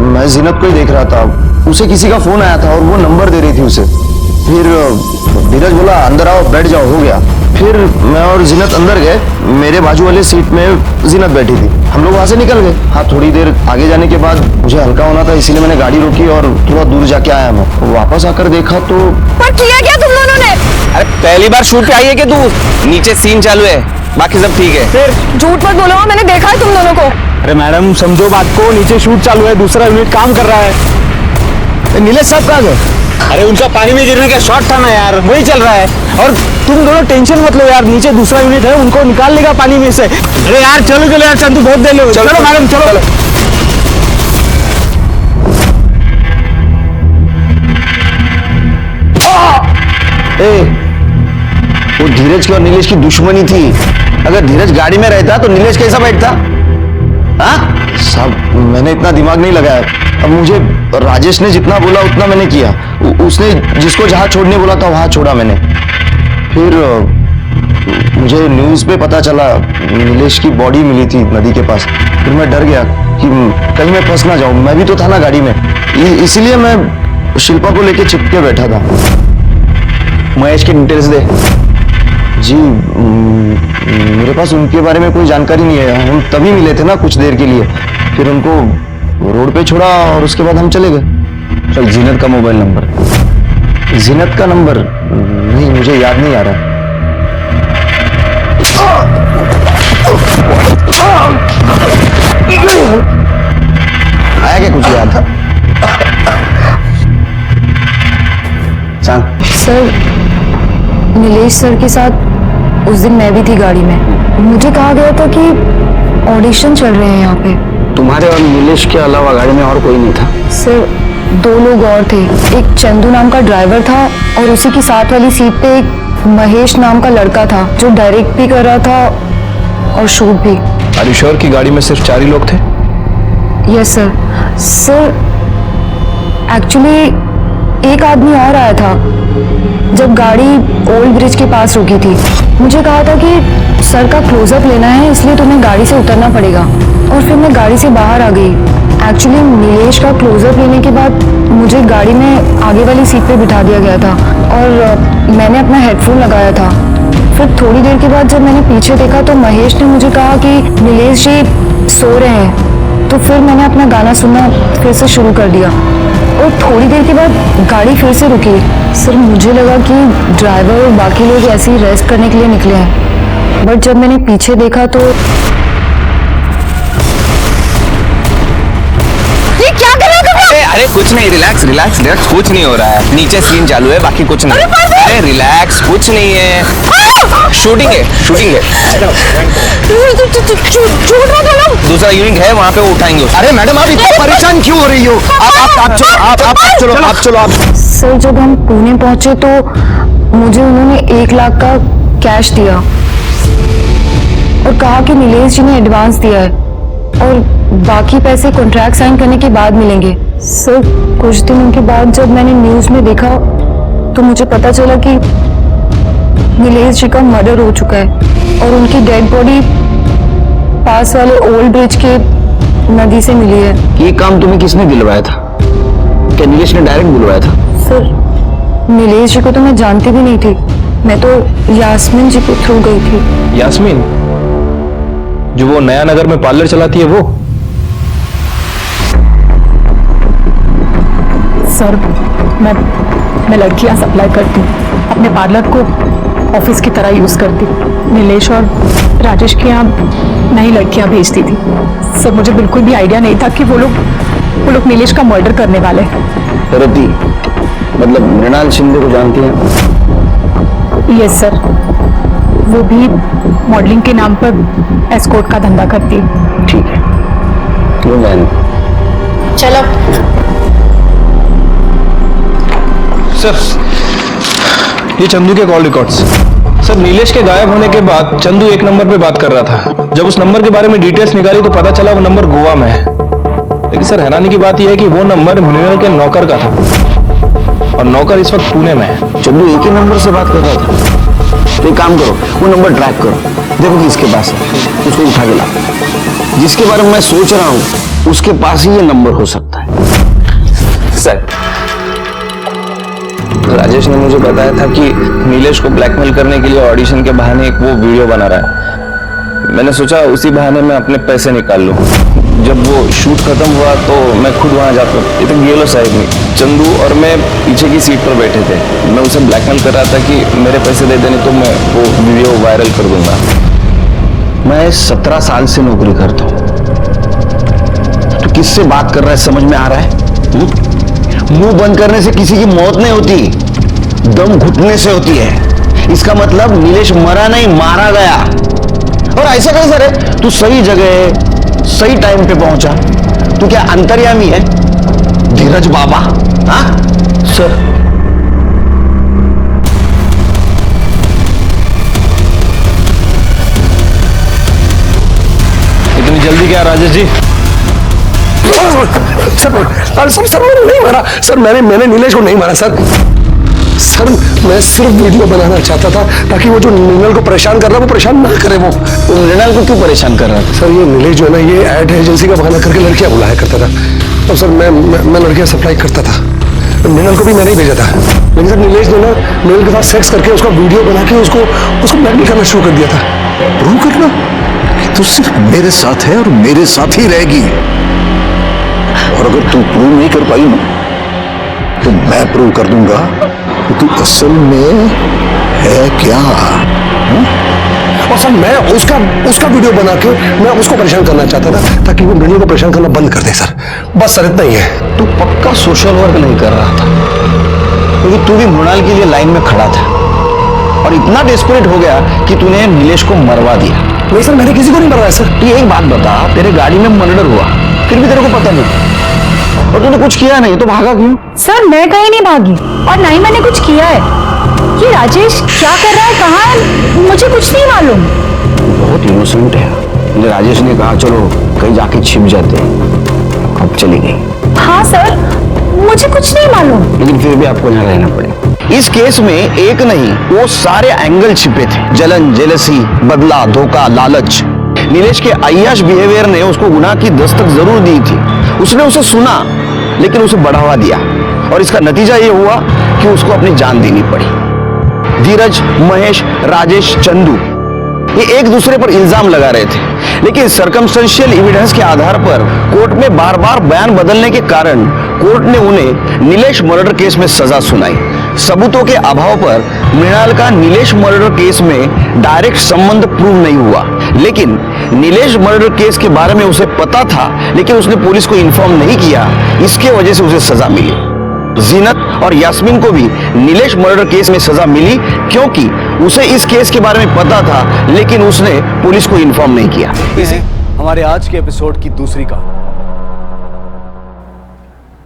मैं जीनत को ही देख रहा था। उसे किसी का फोन आया था और वो नंबर दे रही थी उसे। फिर धीरज बोला अंदर आओ, बैठ जाओ, हो गया। फिर मैं और जीनत अंदर गए। मेरे बाजू वाले सीट में जीनत बैठी थी। हम लोग वहां से निकल गए। हाँ, थोड़ी देर आगे जाने के बाद मुझे हल्का होना था, इसीलिए मैंने गाड़ी रोकी और थोड़ा दूर जाके आया। मैं वापस आकर देखा तो पर किया क्या तुम दोनों ने? अरे पहली बार शूट पे आई है क्या तू? नीचे सीन चालू है, बाकी सब ठीक है। फिर झूठ मत बोलो, मैंने देखा है तुम दोनों को। अरे मैडम समझो बात को, नीचे शूट चालू है, दूसरा यूनिट काम कर रहा है। नीलेश साहब कहाँ गए? अरे उनका पानी में गिरने का शॉट था ना यार, वही चल रहा है। और तुम दोनों टेंशन मत लो यार, नीचे दूसरा यूनिट है, उनको निकाल लेगा पानी में से। अरे यार चलो चलो यार, चंदू बहुत देर हो। चलो मैडम चलो। वो धीरज की और नीलेश की दुश्मनी थी। अगर धीरज गाड़ी में रहता तो नीलेश कैसा बैठता? हाँ साहब, मैंने इतना दिमाग नहीं लगाया। अब मुझे राजेश ने जितना बोला उतना मैंने किया। उसने जिसको जहां छोड़ने बोला था वहां छोड़ा मैंने। फिर मुझे न्यूज पे पता चला नीलेश की बॉडी मिली थी नदी के पास। फिर मैं डर गया कि कहीं मैं फंस ना जाऊं। मैं भी तो था ना गाड़ी में, इसीलिए मैं शिल्पा को लेके चिपके बैठा था। महेश की डिटेल्स दे। जी, मेरे पास उनके बारे में कोई जानकारी नहीं है। हम तभी मिले थे ना कुछ देर के लिए। फिर उनको रोड पे छोड़ा और उसके बाद हम चले गए। चल, जीनत का मोबाइल नंबर। जीनत का नंबर नहीं, मुझे याद नहीं आ रहा। आया क्या कुछ याद? सांग। सर, नीलेश सर के साथ उस दिन मैं भी थी गाड़ी में। मुझे कहा गया था कि ऑडिशन चल रहे हैं यहाँ पे। तुम्हारे और नीलेश के अलावा गाड़ी में और कोई नहीं था? सर, 2 लोग और थे। एक चंदू नाम का ड्राइवर था और उसी की साथ वाली सीट पे एक महेश नाम का लड़का था जो डायरेक्ट भी कर रहा था और शूट भी। आर यू श्योर कि गाड़ी में सिर्फ 4 ही लोग थे? Yes sir. सर, एक्चुअली एक आदमी और आया था जब गाड़ी ओल्ड ब्रिज के पास रुकी थी। मुझे कहा था कि सर का क्लोजअप लेना है, इसलिए तुम्हें गाड़ी से उतरना पड़ेगा। और फिर मैं गाड़ी से बाहर आ गई। एक्चुअली नीलेश का क्लोजअप लेने के बाद मुझे गाड़ी में आगे वाली सीट पे बिठा दिया गया था और मैंने अपना हेडफोन लगाया था। फिर थोड़ी देर के बाद जब मैंने पीछे देखा तो महेश ने मुझे कहा कि नीलेश जी सो रहे हैं। तो फिर मैंने अपना गाना सुनना फिर से शुरू कर दिया और थोड़ी देर के बाद गाड़ी फिर से रुकी। सर, मुझे लगा कि ड्राइवर और बाकी लोग ऐसे ही रेस्ट करने के लिए निकले हैं, बट जब मैंने पीछे देखा तो ये क्या कर रहे हो तुम लोग? अरे कुछ नहीं, रिलैक्स रिलैक्स रिलैक्स, कुछ नहीं हो रहा है। नीचे सीन चालू है, बाकी कुछ नहीं। अरे रिलैक्स, कुछ नहीं है। शूटिंग है, शूटिंग है। झूठ मत बोलो। दूसरा यूनिट है वहां पे, वो उठाएंगे उसको। अरे मैडम, आप इतना परेशान क्यों हो रही हो? आप चलो। सर, जब हम पुणे पहुंचे तो मुझे उन्होंने 1 लाख का कैश दिया और कहा कि नीलेश जी ने एडवांस दिया है और बाकी पैसे कॉन्ट्रैक्ट साइन करने के बाद मिलेंगे। सर, कुछ दिनों के बाद जब मैंने न्यूज में देखा तो मुझे पता चला कि नीलेश जी का मर्डर हो चुका है और उनकी डेड बॉडी पास वाले ओल्ड ब्रिज के नदी से मिली है। ये काम तुम्हें किसने दिलवाया था? क्या नीलेश ने डायरेक्ट बुलवाया था? सर, नीलेश जी को तो मैं जानती भी नहीं थी। मैं तो यास्मीन जी के थ्रू गई थी। यास्मीन, जो वो नया नगर में पार्लर चलाती है वो? सर, मैं लड़कियां सप्लाई करती हूँ, अपने पार्लर को ऑफिस की तरह यूज करती। नीलेश और राजेश के यहाँ नई लड़कियां भेजती थी। सर, मुझे बिल्कुल भी आइडिया नहीं था कि वो लोग नीलेश का मर्डर करने वाले हैं। रति, मतलब मृणाल शिंदे को जानती हैं? यस सर, वो भी मॉडलिंग के नाम पर एस्कॉर्ट का धंधा करती है। ठीक है, क्यों मैन? चलो सर, ये चंदू के कॉल रिकॉर्ड्स। सर, नीलेश के गायब होने के बाद चंदू एक नंबर पे बात कर रहा था। जब उस नंबर के बारे में डिटेल्स निकाली तो पता चला वो नंबर गोवा में है। लेकिन सर, हैरानी की बात यह है कि वो नंबर मृणाल के नौकर का था और नौकर इस वक्त पुणे में है। चंदू एक ही नंबर से बात कर रहा था। तो एक काम करो, वो नंबर ट्रैक करो, देखो किसके पास है, उसको उठा के लाओ। जिसके बारे में मैं सोच रहा हूँ उसके पास ही ये नंबर हो सकता है। सर, राजेश ने मुझे बताया था कि नीलेश को ब्लैकमेल करने के लिए ऑडिशन के बहाने एक वो वीडियो बना रहा है। मैंने सोचा उसी बहाने मैं अपने पैसे निकाल लूं। जब वो शूट खत्म हुआ तो मैं खुद वहां जाकर, ये तो गेलो साहिब नहीं, चंदू और मैं पीछे की सीट पर बैठे थे। मैं उसे ब्लैकमेल कर रहा था कि मेरे पैसे दे देने तो मैं वो वीडियो वायरल कर दूंगा। मैं 17 साल से नौकरी करता हूँ, तो किससे बात कर रहा है समझ में आ रहा है? मुंह बंद करने से किसी की मौत नहीं होती, दम घुटने से होती है। इसका मतलब नीलेश मरा नहीं, मारा गया। और ऐसा कैसे रे? तू सही जगह सही टाइम पे पहुंचा। तू क्या अंतर्यामी है? धीरज बाबा? हाँ सर, इतनी जल्दी क्या राजेश जी? सर मैंने नहीं मारा सर, मैंने नीलेश को नहीं मारा सर। सर मैं सिर्फ वीडियो बनाना चाहता था ताकि वो जो मृणाल को परेशान कर रहा है वो परेशान ना करे। वो मृणाल को क्यों परेशान कर रहा था? सर ये नीलेश जो है ना, ये एड एजेंसी का बहाना करके लड़कियां बुलाया करता था। तो सर मैं लड़कियां सप्लाई करता था। मृणाल को भी मैंने ही भेजा था, लेकिन सर नीलेश ने ना मृणाल के साथ सेक्स करके उसका वीडियो बना के उसको ब्लैकमेल करना शुरू कर दिया था। प्रूव करना? तू सिर्फ मेरे साथ है और मेरे साथ ही रहेगी। और अगर तू प्रूव नहीं कर पाई ना, तो मैं प्रूव कर दूंगा कि तू असल में है क्या। और सर मैं उसका वीडियो बना के मैं उसको परेशान करना चाहता था ताकि वो मृणाल को परेशान करना बंद कर दे सर। बस सर इतना ही है। तू पक्का सोशल वर्क नहीं कर रहा था, क्योंकि तू भी मृणाल के लिए लाइन में खड़ा था और इतना डेस्परेट हो गया कि तूने नीलेश को मरवा दिया। नहीं सर, मैंने किसी को नहीं मरवाया सर। तू एक बात बता, तेरे गाड़ी में मर्डर हुआ फिर भी तेरे को पता नहीं और तूने कुछ किया नहीं, तो भागा क्यों? सर, मैं कहीं नहीं भागी और ना ही मैंने कुछ किया है। ये राजेश क्या कर रहा है, कहाँ है, मुझे कुछ नहीं मालूम। बहुत इनोसेंट है। मुझे राजेश ने कहा चलो कहीं जाके छिप जाते हैं, अब चली गई। हाँ सर, मुझे कुछ नहीं मालूम। लेकिन फिर भी आपको यहाँ रहना पड़ेगा। इस केस में एक नहीं, वो सारे एंगल छिपे थे। जलन, जेलसी, बदला, धोखा, लालच। नीलेश के अय्याश बिहेवियर ने उसको गुनाह की दस्तक जरूर दी थी। उसने उसे सुना लेकिन उसे बढ़ावा दिया और इसका नतीजा ये हुआ कि उसको अपनी जान देनी पड़ी। धीरज, महेश, राजेश, चंदू ये एक दूसरे पर इल्जाम लगा रहे थे, लेकिन सर्कमस्टेंशियल एविडेंस के आधार पर कोर्ट में बार बार बयान बदलने के कारण कोर्ट ने उन्हें नीलेश मर्डर केस में सजा सुनाई। सबूतों के अभाव पर मृणाल का नीलेश मर्डर केस में डायरेक्ट संबंध प्रूव नहीं हुआ, लेकिन नीलेश मर्डर केस के बारे में उसे पता था लेकिन उसने पुलिस को इन्फॉर्म नहीं किया, इसके वजह से उसे सजा मिली। जीनत और यास्मीन को भी नीलेश मर्डर केस में सजा मिली क्योंकि उसे इस केस के बारे में पता था लेकिन उसने पुलिस को इन्फॉर्म नहीं किया। हमारे आज के एपिसोड की दूसरी कहानी।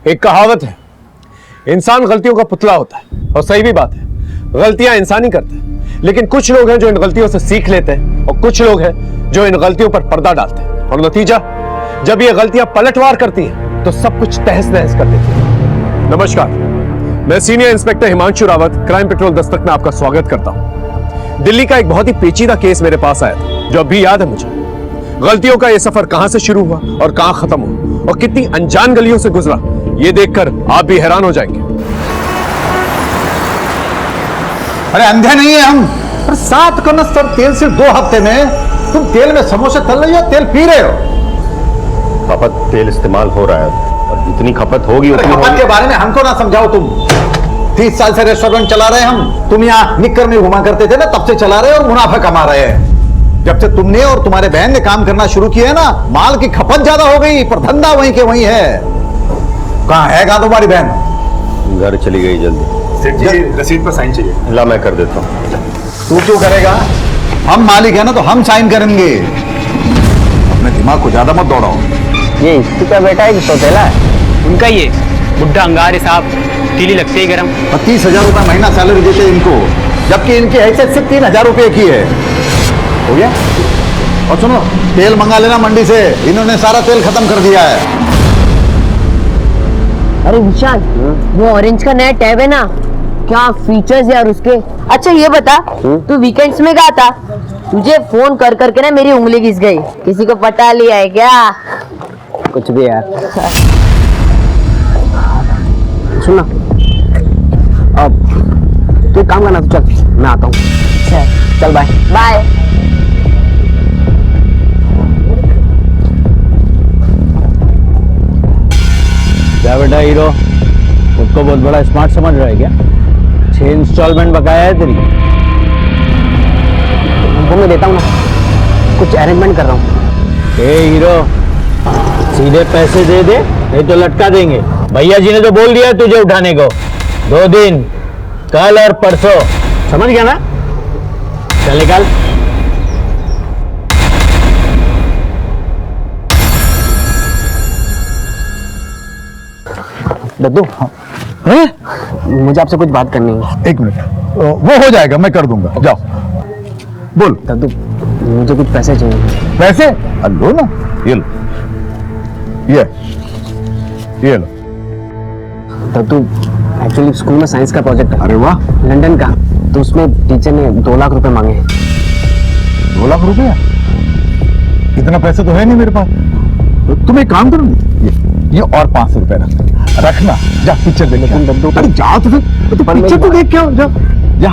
एक कहावत है, इंसान गलतियों का पुतला होता है, और सही भी बात है, गलतियां इंसान ही करते हैं। लेकिन कुछ लोग हैं जो इन गलतियों से सीख लेते हैं और कुछ लोग हैं जो इन गलतियों पर पर्दा डालते हैं, और नतीजा जब ये गलतियां पलटवार करती हैं तो सब कुछ तहस नहस कर देती हैं। नमस्कार, मैं senior inspector Himanshu Rawat, crime petrol Dastak में आपका स्वागत करता हूं। दिल्ली का एक बहुत ही पेचीदा केस मेरे पास आया था जो अभी याद है मुझे। गलतियों का यह सफर कहां से शुरू हुआ और कहां खत्म हुआ और कितनी अनजान गलियों से गुजरा, ये देखकर आप भी हैरान हो जाएंगे। अरे अंधे नहीं है हम। 7 कनस्तर तेल सिर्फ 2 हफ्ते में तुम तेल में समोसे तल रही हो, तेल पी रहे हो। खपत तेल इस्तेमाल हो रहा है और जितनी खपत होगी उतनी खपत के बारे में हमको ना समझाओ। तुम 30 साल से रेस्टोरेंट चला रहे हैं हम। तुम यहाँ निक्कर में घुमा करते थे ना, तब से चला रहे और मुनाफा कमा रहे हैं। जब से तुमने और तुम्हारे बहन ने काम करना शुरू किया है ना, माल की खपत ज्यादा हो गई पर धंधा वहीं के वहीं है। कहां है तुम्हारी बहन? घर चली गई जल्दी। सेठ जी रसीद पर साइन चाहिए। ला मैं कर देता हूँ। तू क्यों करेगा? हम मालिक है ना, तो हम साइन करेंगे। अपने दिमाग को ज्यादा मत दौड़ाओ। ये इसकी का बेटा है कि सौतेला है? उनका ये बुढ़ा अंगार साहब, तीली लगती है गरम। 30,000 रुपए महीना सैलरी देते इनको, जबकि इनकी हैसियत सिर्फ 3,000 रुपए की है। हो गया? और सुनो, तेल मंगा लेना मंडी से, इन्होंने सारा तेल खत्म कर दिया है। अरे विशाल, वो ऑरेंज का नया टैब है ना, क्या फीचर्स यार उसके। अच्छा ये बता, तू वीकेंड्स में कहा था? तुझे फोन कर करके ना मेरी उंगली घिस गई। किसी को पटा लिया है क्या? कुछ भी यार। सुन ना, अब तू एक काम करना, तो चल मैं आता हूँ। चल बाय बाय। क्या बेटा हीरो, खुद को बहुत बड़ा स्मार्ट समझ रहा है क्या? 6 इंस्टॉलमेंट बकाया है तेरी। वो मैं देता हूँ ना, कुछ अरेंजमेंट कर रहा हूँ। ए हीरो, सीधे पैसे दे दे, नहीं तो लटका देंगे। भैया जी ने तो बोल दिया तुझे उठाने को। 2 दिन, कल और परसों, समझ गया ना? चल निकाल। दद्दू, मुझे आपसे कुछ बात करनी है। 1 मिनट, वो हो जाएगा, मैं कर दूंगा। जाओ, बोल। दद्दू, मुझे कुछ पैसे चाहिए। पैसे? लो ना, ये लो, ये लो। दद्दू, एक्चुअली स्कूल में साइंस का प्रोजेक्ट है। अरे वाह, लंदन का। तो उसमें टीचर ने 2 लाख रुपए मांगे हैं। 2 लाख रुपया? इतना पैसे तो है नहीं मेरे पास। तो तुम एक काम करो, ये और 500 रुपए रखना। जा पिक्चर देख के। अरे जाओ तो फिर, तो पिक्चर तो देख के आओ। जा जा।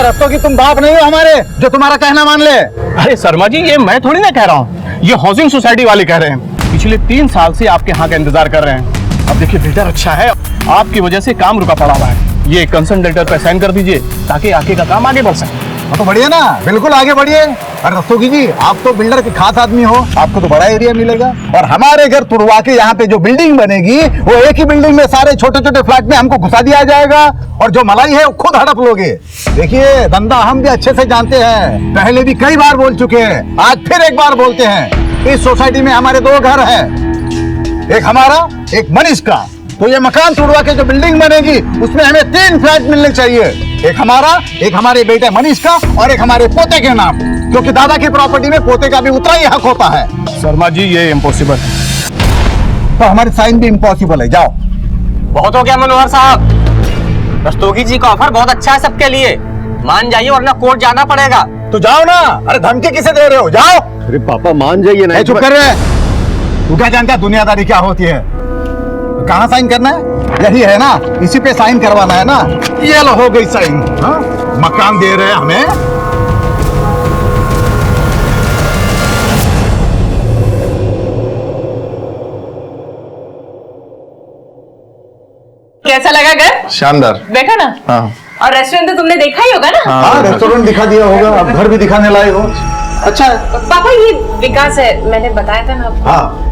रस्तों की तुम बाप नहीं हो हमारे, जो तुम्हारा कहना मान ले। अरे शर्मा जी, ये मैं थोड़ी ना कह रहा हूँ, ये हाउसिंग सोसाइटी वाले कह रहे हैं। पिछले 3 साल से आपके यहाँ का इंतजार कर रहे हैं। अब देखिए बिल्डर अच्छा है, आपकी वजह से काम रुका पड़ा हुआ है। ये कंसर्न लेटर पे साइन कर दीजिए ताकि आगे का काम आगे बढ़ सके। तो बढ़िया ना, बिल्कुल आगे बढ़िए। अरे रस्तोगी जी, आप तो बिल्डर के खास आदमी हो, आपको तो बड़ा एरिया मिलेगा। और हमारे घर तुड़वा के यहाँ पे जो बिल्डिंग बनेगी, वो एक ही बिल्डिंग में सारे छोटे छोटे फ्लैट में हमको घुसा दिया जाएगा, और जो मलाई है वो खुद हड़प लोगे। देखिए, धंधा हम भी अच्छे से जानते हैं, पहले भी कई बार बोल चुके हैं, आज फिर एक बार बोलते हैं। इस सोसाइटी में हमारे 2 घर हैं, एक हमारा, एक मनीष का। तो ये मकान तोड़वा के जो बिल्डिंग बनेगी, उसमें हमें 3 फ्लैट मिलने चाहिए। एक हमारा, एक हमारे बेटे मनीष का, और एक हमारे पोते के नाम, क्योंकि दादा की प्रॉपर्टी में पोते का भी उतना ही हक होता है। शर्मा जी, ये इम्पॉसिबल है। तो हमारी साइन भी इम्पॉसिबल है। जाओ। बहुत हो गया मनोहर साहब, रस्तोगी जी का ऑफर बहुत अच्छा है सबके लिए। मान जाइए वरना कोर्ट जाना पड़ेगा। तो जाओ ना। अरे धमकी किसे दे रहे हो? जाओ। अरे पापा मान जाइए ना। चुप कर रहे। तू क्या जानता है दुनियादारी क्या होती है? कहाँ साइन करना है? यही है ना, इसी पे साइन करवाना है ना। ये लो, हो गई साइन। हाँ, मकान दे रहे हैं हमें। कैसा लगा घर? शानदार। देखा ना? हाँ। और रेस्टोरेंट तो तुमने देखा ही होगा ना? हाँ, रेस्टोरेंट दिखा दिया होगा, अब घर भी दिखाने लाए हो। अच्छा है। पापा, ये विकास है, मैंने बताया था ना आपको। हाँ,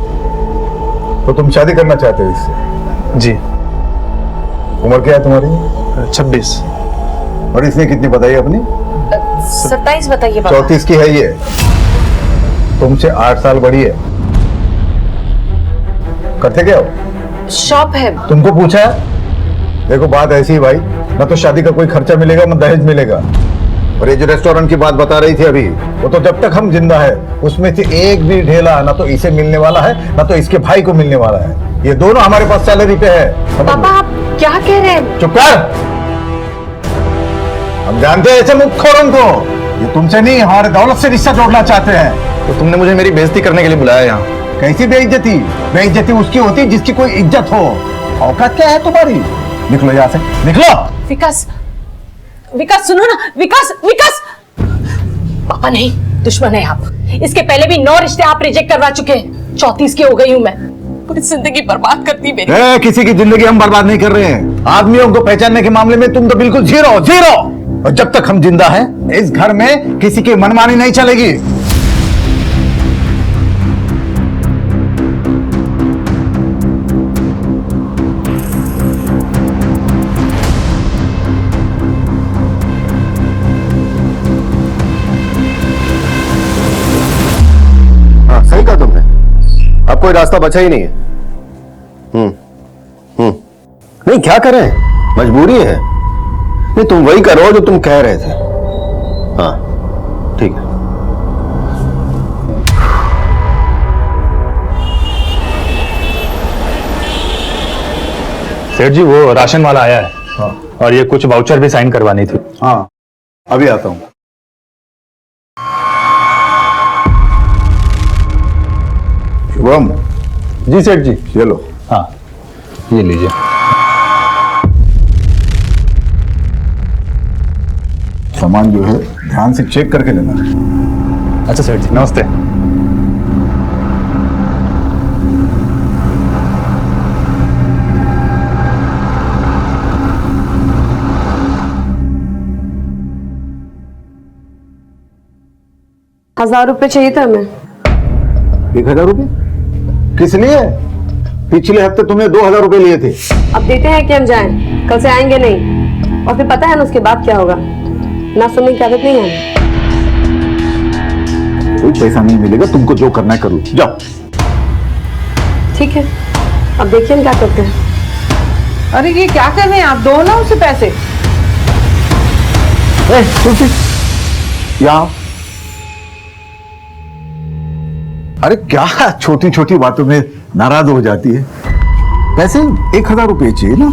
तो तुम शादी करना चाहते हो इससे? जी। उम्र क्या है तुम्हारी? 26। और इसने कितनी बताई अपनी? 27 बताइए पापा। 34 की है ये, तुमसे 8 साल बड़ी है। करते क्या हो? शॉप है। तुमको पूछा है? देखो बात ऐसी है भाई, ना तो शादी का कोई खर्चा मिलेगा ना दहेज मिलेगा। और ये जो रेस्टोरेंट की बात बता रही थी अभी, वो तो जब तक हम जिंदा है उसमें से एक भी ढेला ना तो इसे मिलने वाला है ना तो इसके भाई को मिलने वाला है। ये दोनों हमारे पास सैलरी पे है। पापा आप क्या कह रहे हैं? चुप कर। हम जानते हैं ऐसे मुखोरों को, ये तुमसे नहीं हमारे दौलत से रिश्ता जोड़ना चाहते हैं। तो तुमने मुझे मेरी बेइज्जती करने के लिए बुलाया यहाँ? कैसी बेइज्जती? बेइज्जती उसकी होती है जिसकी कोई इज्जत हो। औकात क्या है तुम्हारी? निकलो यहाँ से, निकलो। विकास, विकास सुनो ना। विकास, विकास। पापा नहीं, दुश्मन है आप। इसके पहले भी 9 रिश्ते आप रिजेक्ट करवा चुके हैं। 34 की हो गई हूँ मैं। पूरी जिंदगी बर्बाद करती मेरी। किसी की जिंदगी हम बर्बाद नहीं कर रहे हैं। आदमियों को पहचानने के मामले में तुम तो बिल्कुल जीरो जीरो। और जब तक हम जिंदा हैं, इस घर में किसी की मनमानी नहीं चलेगी। अब कोई रास्ता बचा ही नहीं है। नहीं क्या करें, मजबूरी है। नहीं तुम वही करो जो तुम कह रहे थे। हाँ ठीक है। सेठ जी वो राशन वाला आया है। हाँ। और ये कुछ वाउचर भी साइन करवानी थी। हाँ अभी आता हूं। शुभम। जी सेठ जी। चलो। हाँ ये लीजिए। सामान जो है ध्यान से चेक करके लेना। अच्छा सेठ जी नमस्ते। ₹1000 चाहिए था हमें। 1000 रुपए किस लिए? पिछले हफ्ते तुमने 2000 रुपए लिए थे। अब देते हैं कि हम जाएं, कल से आएंगे नहीं। और फिर पता है ना उसके बाद क्या होगा, ना सुनने की आदत नहीं है। कोई पैसा नहीं मिलेगा, तुमको जो करना है करो, जाओ। ठीक है अब देखिए हम क्या करते हैं। अरे ये क्या कर रहे हैं आप? दो ना उसे पैसे। यहाँ अरे क्या छोटी छोटी बातों में नाराज हो जाती है। पैसे 1000 रुपये चाहिए ना,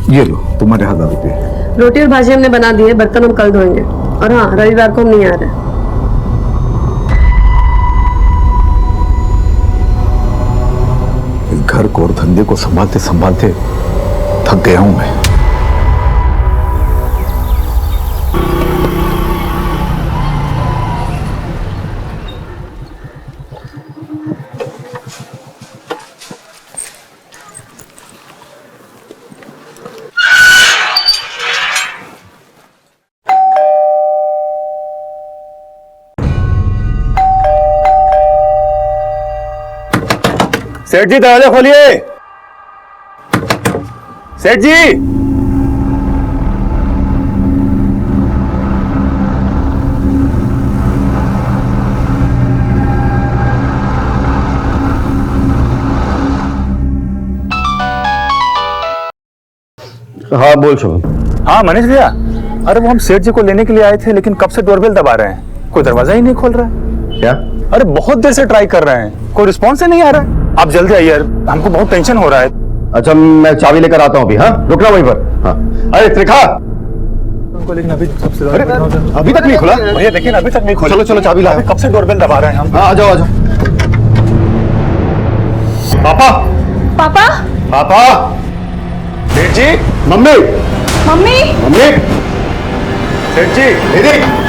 ये लो तुम्हारे 1000 रुपये। रोटी और भाजी हमने बना दी है, बर्तन हम कल धोएंगे। और हाँ रविवार को हम नहीं आ रहे। इस घर को और धंधे को संभालते संभालते थक गया हूं मैं। सेठ जी दरवाजा खोलिए। सेठ जी हाँ बोल शुभम। हाँ मनीष भैया, अरे वो हम सेठ जी को लेने के लिए आए थे, लेकिन कब से डोरबेल दबा रहे हैं, कोई दरवाजा ही नहीं खोल रहा है। क्या? अरे बहुत देर से ट्राई कर रहे हैं, कोई रिस्पॉन्स ही नहीं आ रहा है। आप जल्दी आइए, हमको बहुत टेंशन हो रहा है। अच्छा मैं चाबी लेकर आता हूँ अभी। हाँ रुकना वहीं पर। हाँ अरे त्रिखा, लेकिन अभी अभी तक नहीं खुला भैया, देखिए ना अभी तक नहीं खुला। चलो चलो चाबी ला। कब से डोरबेल दबा रहे हैं हम। हाँ आ जाओ आ जाओ। पापा पापा पापा। सेठ जी। Mummy mummy mummy. सेठ जी दीदी।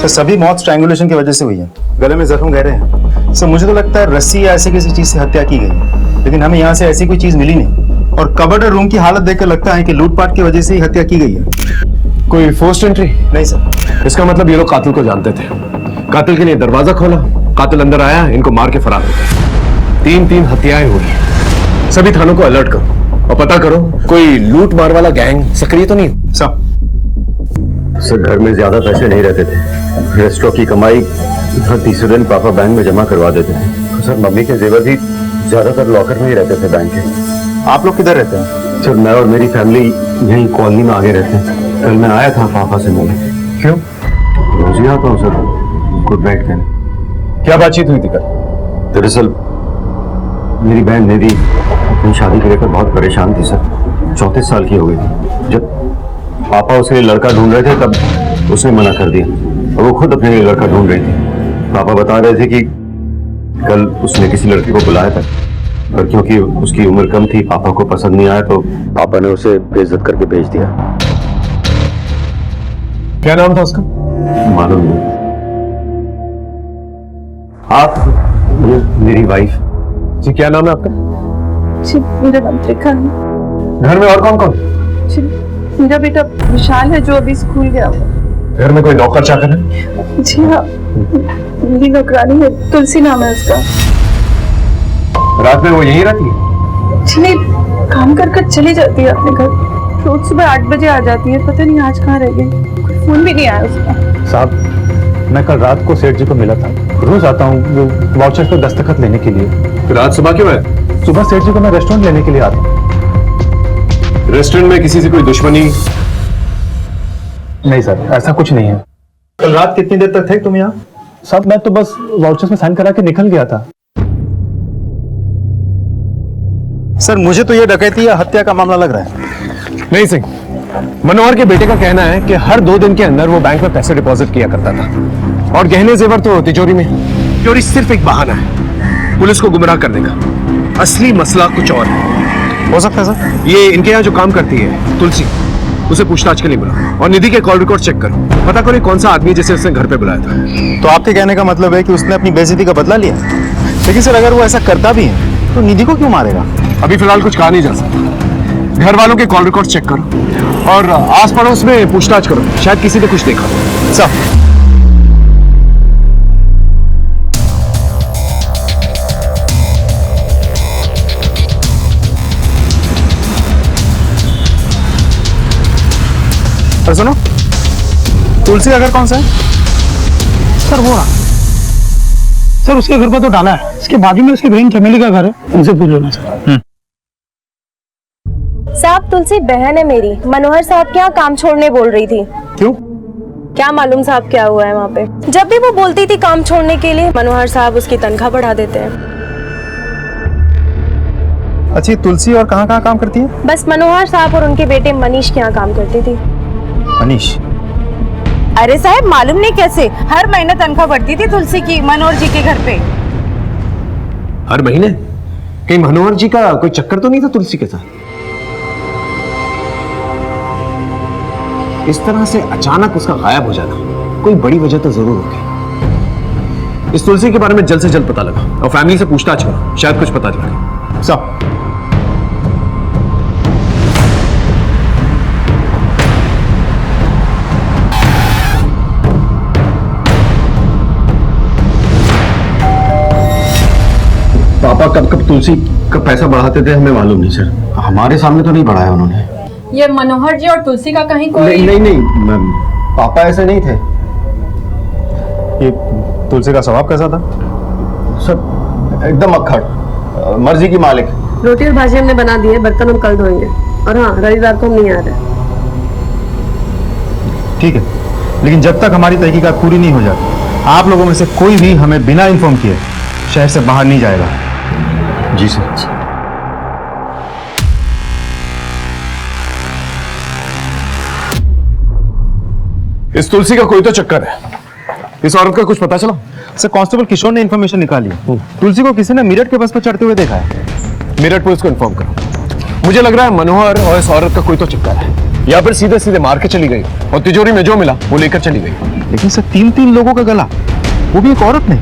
सर सभी मौत स्ट्रैंगुलेशन की वजह से हुई है, गले में जख्म गहरे हैं। सर मुझे तो लगता है रस्सी या ऐसी किसी चीज से हत्या की गई, लेकिन हमें यहाँ से ऐसी कोई चीज मिली नहीं। और कबर्ड और रूम की हालत देखकर लगता है कि लूटपाट की वजह से ही हत्या की गई है। कोई फोर्स्ड एंट्री? नहीं सर। इसका मतलब ये लोग कातिल को जानते थे। कातिल के लिए दरवाजा खोला, कातिल अंदर आया, इनको मार के फरार हो गए। 3 हत्याएं हुई। सभी थानों को अलर्ट करो और पता करो कोई लूट मार वाला गैंग सक्रिय तो नहीं। सब सर घर में ज्यादा पैसे नहीं रहते थे, रेस्टोरेंट की कमाई हर तीसरे दिन पापा बैंक में जमा करवा देते थे। सर मम्मी के जेवर भी ज्यादातर लॉकर में ही रहते थे बैंक के। आप लोग किधर रहते हैं? सर मैं और मेरी फैमिली यहीं कॉलोनी में आगे रहते हैं। कल मैं आया था पापा से मिलने। क्यों? रोज ही आता हूँ सर गुड नाइट कहने। क्या बातचीत हुई थी कल? दरअसल मेरी बहन निधि अपनी शादी को लेकर बहुत परेशान थी सर। 34 साल की हो गई थी। जब पापा उसके लिए लड़का ढूंढ रहे थे तब उसने मना कर दिया और वो खुद अपने लिए लड़का ढूंढ रही थी। पापा बता रहे थे कि कल उसने किसी लड़के को बुलाया था, पर क्योंकि उसकी उम्र कम थी, पापा को पसंद नहीं आया तो पापा ने उसे बेइज्जत करके भेज दिया। क्या नाम था उसका? मालूम नहीं। आप मेरी वाइफ। जी क्या नाम है आपका? जी मेरा नाम त्रिखा है। घर में और कौन कौन? जी मेरा बेटा विशाल है जो अभी स्कूल गया हुआ। घर में कोई नौकर चाकर है? जी हाँ, मेरी नौकरानी है, तुलसी नाम है उसका। रात में वो यहीं रहती है? जी नहीं, काम कर कर चली जाती है अपने घर। रोज सुबह 8 बजे आ जाती है, पता नहीं आज कहाँ रह गई। फोन भी नहीं आया उसका। साहब, मैं कल रात को सेठ जी को मिला था। रोज आता हूँ वो वाउचर पे दस्तखत लेने के लिए। तो रात सुबह क्यों है? सुबह सेठ जी को मैं रेस्टोरेंट लेने के लिए आता हूँ। रेस्टोरेंट में किसी से कोई दुश्मनी? नहीं सर, ऐसा कुछ नहीं है। कल रात कितनी देर तक थे तुम यहाँ? साहब, मैं तो बस वाउचर्स में साइन करा के निकल गया था। सर, मुझे तो ये डकैती या हत्या का मामला लग रहा है। नहीं सिंह, मनोहर के बेटे का कहना है कि हर 2 दिन के अंदर वो बैंक में पैसे डिपॉजिट किया करता था और गहने जेवर तो तिजोरी में। चोरी सिर्फ एक बहाना है पुलिस को गुमराह करने का। असली मसला कुछ और है। हो सकता है सर। ये इनके यहाँ जो काम करती है तुलसी, उसे पूछताछ के लिए बुला और निधि के कॉल रिकॉर्ड चेक करो। पता करो कौन सा आदमी जिसे उसने घर पे बुलाया था। तो आपके कहने का मतलब है कि उसने अपनी बेइज्जती का बदला लिया? लेकिन सर, अगर वो ऐसा करता भी है तो निधि को क्यों मारेगा? अभी फिलहाल कुछ कहा नहीं जा सकता। घर वालों के कॉल रिकॉर्ड चेक करो और आस पड़ोस में पूछताछ करो, शायद किसी ने कुछ देखा। सर, अरे सुनो, तुलसी का घर कौन सा है? सर वो रहा। सर उसके घर पर तो डाला है, इसके बाजू में उसकी बहन चमेली का घर है, उनसे पूछ लेना सर। साहब, तुलसी बहन है मेरी। मनोहर साहब के यहाँ काम छोड़ने बोल रही थी। क्यों? क्या मालूम साहब क्या हुआ है वहाँ पे। जब भी वो बोलती थी काम छोड़ने के लिए, मनोहर साहब उसकी तनख्वाह बढ़ा देते हैं। अच्छी, तुलसी और कहाँ कहाँ काम करती है? बस मनोहर साहब और उनके बेटे मनीष के यहाँ काम करती थी। मनीष? अरे साहब, मालूम नहीं कैसे हर महीने तनख्वाह बढ़ती थी तुलसी की मनोहर जी के घर पे। हर महीने? कहीं मनोहर जी का कोई चक्कर तो नहीं था तुलसी के साथ? इस तरह से अचानक उसका गायब हो जाना कोई बड़ी वजह तो जरूर होगी। इस तुलसी के बारे में जल्द से जल्द पता लगा और फैमिली से पूछताछ करो, शायद कुछ पता चले। सब पापा कब कब तुलसी का पैसा बढ़ाते थे हमें मालूम नहीं सर। हमारे सामने तो नहीं बढ़ाया उन्होंने। ये मनोहर जी और तुलसी का कहीं कोई नहीं, पापा ऐसे नहीं थे। ये तुलसी का स्वभाव कैसा था? सब एकदम अक्खड़, मर्जी की मालिक। रोटी और भाजी हमने बना दी है, बर्तन हम कल धोएंगे। और हाँ, रविवार को हम नहीं आ रहे। ठीक है, लेकिन जब तक हमारी तहकीकात पूरी नहीं हो जाती, आप लोगों में से कोई भी हमें बिना इन्फॉर्म किए शहर से बाहर नहीं जाएगा। जी सर। इस तुलसी का कोई तो चक्कर है। इस औरत का कुछ पता चला? सर, कांस्टेबल किशोर ने इन्फॉर्मेशन निकाली है। तुलसी को किसी ने मेरठ के बस पर चढ़ते हुए देखा है। मेरठ पुलिस को इन्फॉर्म करो। मुझे लग रहा है मनोहर और इस औरत का कोई तो चक्कर है, या फिर सीधे सीधे मार के चली गई और तिजोरी में जो मिला वो लेकर चली गई। लेकिन सर, 3 लोगों का गला, वो भी एक औरत ने।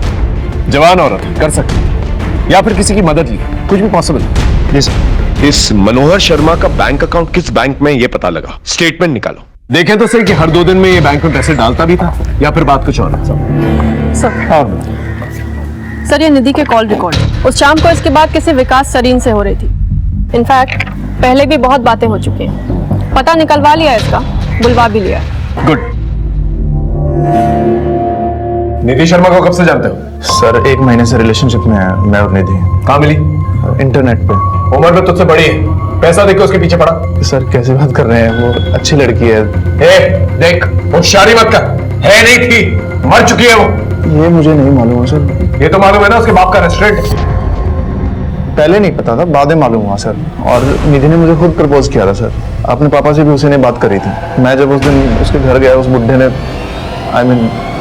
जवान औरत कर सकती, या फिर किसी की मदद ली, कुछ भी पॉसिबल। जी सर। इस मनोहर शर्मा का बैंक अकाउंट किस बैंक में ये पता लगा, स्टेटमेंट निकालो। देखें तो सही कि हर 2 दिन में ये बैंक में पैसे डालता भी था या फिर बात कुछ और है। सर, ये निधि के कॉल रिकॉर्ड उस शाम को इसके बाद किसी विकास सरीन से हो रही थी। इनफैक्ट पहले भी बहुत बातें हो चुकी हैं। पता निकलवा लिया इसका, बुलवा भी लिया। गुड। निधि शर्मा को कब से जानते हो? सर, 1 महीने से रिलेशनशिप में है मैं और निधि। कहाँ मिली? इंटरनेट पे। उम्र में तुझसे बड़ी है, पैसा देके उसके पीछे पड़ा। सर, कैसे बात कर रहे हैं, वो अच्छी लड़की है। देख, होशियारी मत कर। है नहीं थी, मर चुकी है वो। ये मुझे नहीं मालूम है सर। ये तो मालूम है ना, उसके बाप का रेस्टोरेंट। पहले नहीं पता था, बाद में मालूम हुआ सर। और निधि ने मुझे खुद प्रपोज किया था सर। अपने पापा से भी उसी ने बात करी थी। मैं जब उस दिन उसके घर गया, उस बुड्ढे ने,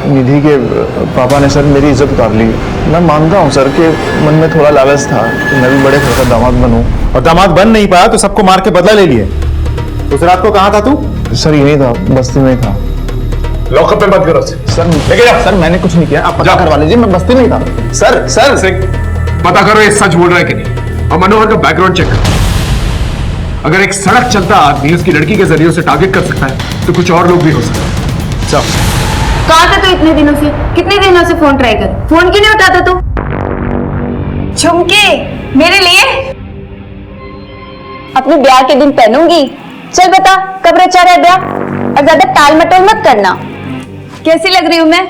निधि के पापा ने सर मेरी इज्जत उतार ली। मैं मानता हूँ सर कि मन में थोड़ा लालच था कि मैं भी बड़े घर का दामाद बनूं। और दामाद बन नहीं पाया तो सबको मार के बदला ले लिए। उस रात को कहाँ था तू? सर, यही था, बस्ती में ही था। लॉकअप में मत करो सर। लेके जा। सर, मैंने कुछ नहीं किया, आप पता करवा लीजिए, मैं बस्ती में ही था। सर पता करो ये सच बोल रहा है कि नहीं, और मनोहर का बैकग्राउंड चेक करो। अगर एक सड़क चलता आदमी उसकी लड़की के जरिए उसे टारगेट कर सकता है तो कुछ और लोग भी हो सकते हैं। जाओ। कहाँ था तू इतने दिनों से? कितने दिनों से फोन ट्राई कर, फोन क्यों नहीं उठाता तू? झुमके मेरे लिए अपने ब्याह के दिन पहनूंगी। चल बता कब रचा रहा है ब्याह, और ज्यादा टाल मटोल मत करना। कैसी लग रही हूं मैं?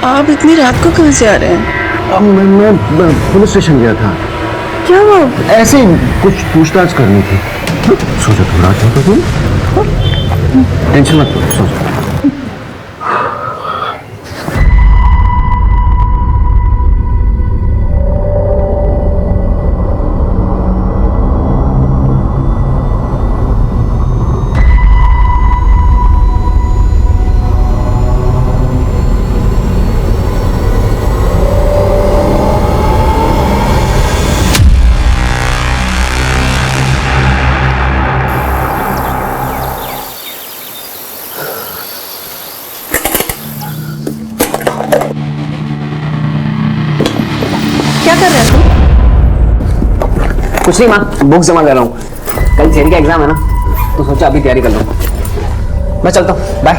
आप इतनी रात को कहाँ से आ रहे हैं? अब मैं पुलिस स्टेशन गया था। क्या हुआ? ऐसे ही कुछ पूछताछ करनी थी। सोचा थोड़ा अच्छा तो तुम टेंशन मत लो, सोचो। कुछ नहीं माँ, बुक जमा कर रहा हूँ। कल थियरी का एग्जाम है ना, तो सोचा अभी तैयारी कर लूँ। मैं चलता हूँ, बाय।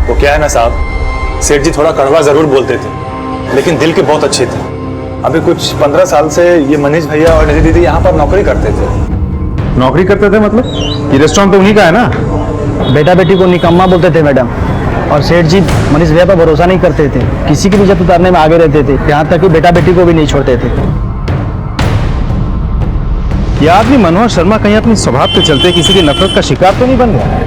वो क्या है ना साहब, सेठ जी थोड़ा कड़वा जरूर बोलते थे, लेकिन दिल के बहुत अच्छे थे। अभी कुछ 15 साल से ये मनीष भैया और निधि दीदी यहाँ पर नौकरी करते थे। नौकरी करते थे मतलब? ये रेस्टोरेंट तो उन्हीं का है ना? बेटा बेटी को निकम्मा बोलते थे मैडम, और सेठ जी मनीष भैया पर भरोसा नहीं करते थे, किसी की भी इज्जत उतारने में आगे रहते थे, यहाँ तक कि बेटा बेटी को भी नहीं छोड़ते थे। ये आदमी मनोहर शर्मा कहीं अपनी स्वभाव के चलते किसी की नफरत का शिकार तो नहीं बन गया है?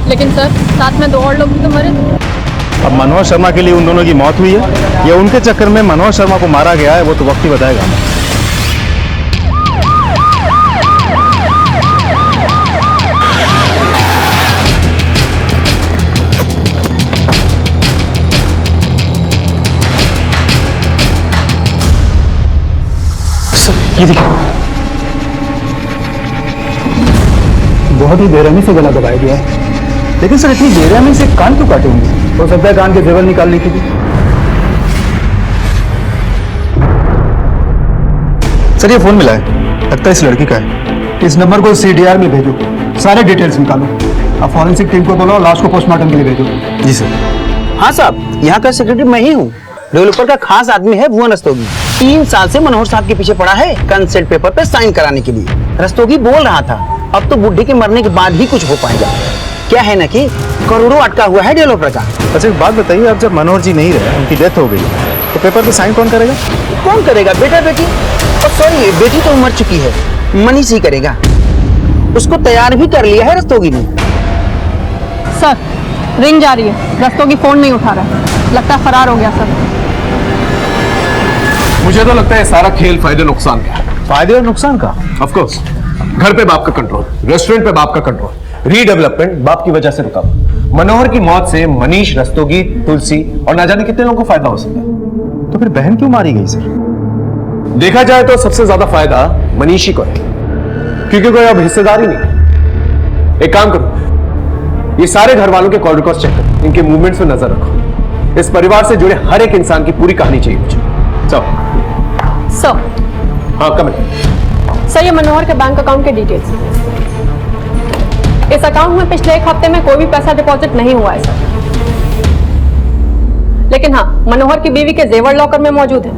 लेकिन सर साथ में 2 और लोग भी तो मरे थे। अब मनोहर शर्मा के लिए उन दोनों की मौत हुई है या उनके चक्कर में मनोहर शर्मा को मारा गया है, वो तो वक्त ही बताएगा। ये देखिए, बहुत ही बेरहमी से गला दबाया गया है। लेकिन सर इतनी बेरहमी से कान क्यों काटे होंगे? हो सकता है कान के जेवर निकालने के लिए। सर ये फोन मिला है, लगता है इस लड़की का है। इस नंबर को CDR में भेजो, सारे डिटेल्स निकालो। अब फॉरेंसिक टीम को बोलो, लाश को पोस्टमार्टम के लिए भेजो। जी सर। हाँ साहब, यहाँ का सेक्रेटरी मैं ही हूँ। डेवलपर का खास आदमी है भुवन रस्तोगी। 3 साल से मनोहर साहब के पीछे पड़ा है कंसेंट पेपर पे साइन कराने के लिए। रस्तोगी बोल रहा था अब तो बुढ़ी के मरने के बाद ही कुछ हो पाएगा। क्या है ना कि करोड़ों अटका हुआ है डेवलपर का। अच्छा एक बात बताइए, अब जब मनोहर जी नहीं रहे, उनकी डेथ हो गई, तो पेपर पे साइन कौन करेगा? कौन करेगा? बेटा बेटी। और सॉरी, बेटी तो मर चुकी है, मनीष ही करेगा। उसको तैयार भी कर लिया है रस्तोगी ने। सर रिंग जा रही है, रस्तोगी फोन नहीं उठा रहा है, लगता है फरार हो गया सर। मुझे तो लगता है सारा खेल फायदे नुकसान का है। फायदे और नुकसान का? ऑफ कोर्स, घर पे बाप का कंट्रोल, रेस्टोरेंट पे बाप का कंट्रोल, रीडेवलपमेंट बाप की वजह से रुका। मनोहर की मौत से मनीष, रस्तोगी, तुलसी और ना जाने कितने लोगों को फायदा हो सकता है। तो फिर बहन क्यों मारी गई सर? देखा जाए तो सबसे ज्यादा फायदा मनीष ही को है, क्योंकि कोई अब हिस्सेदार ही नहीं। एक काम करो, ये सारे घर वालों के कॉल रिकॉर्ड चेक करो, इनके मूवमेंट्स पे नजर रखो। इस परिवार से जुड़े हर एक इंसान की पूरी कहानी चाहिए मुझे। चलो। सर। हाँ कमिंग। सर ये मनोहर के बैंक अकाउंट के डिटेल्स। इस अकाउंट में पिछले 1 हफ्ते में कोई भी पैसा डिपॉजिट नहीं हुआ है सर, लेकिन हाँ मनोहर की बीवी के जेवर लॉकर में मौजूद है।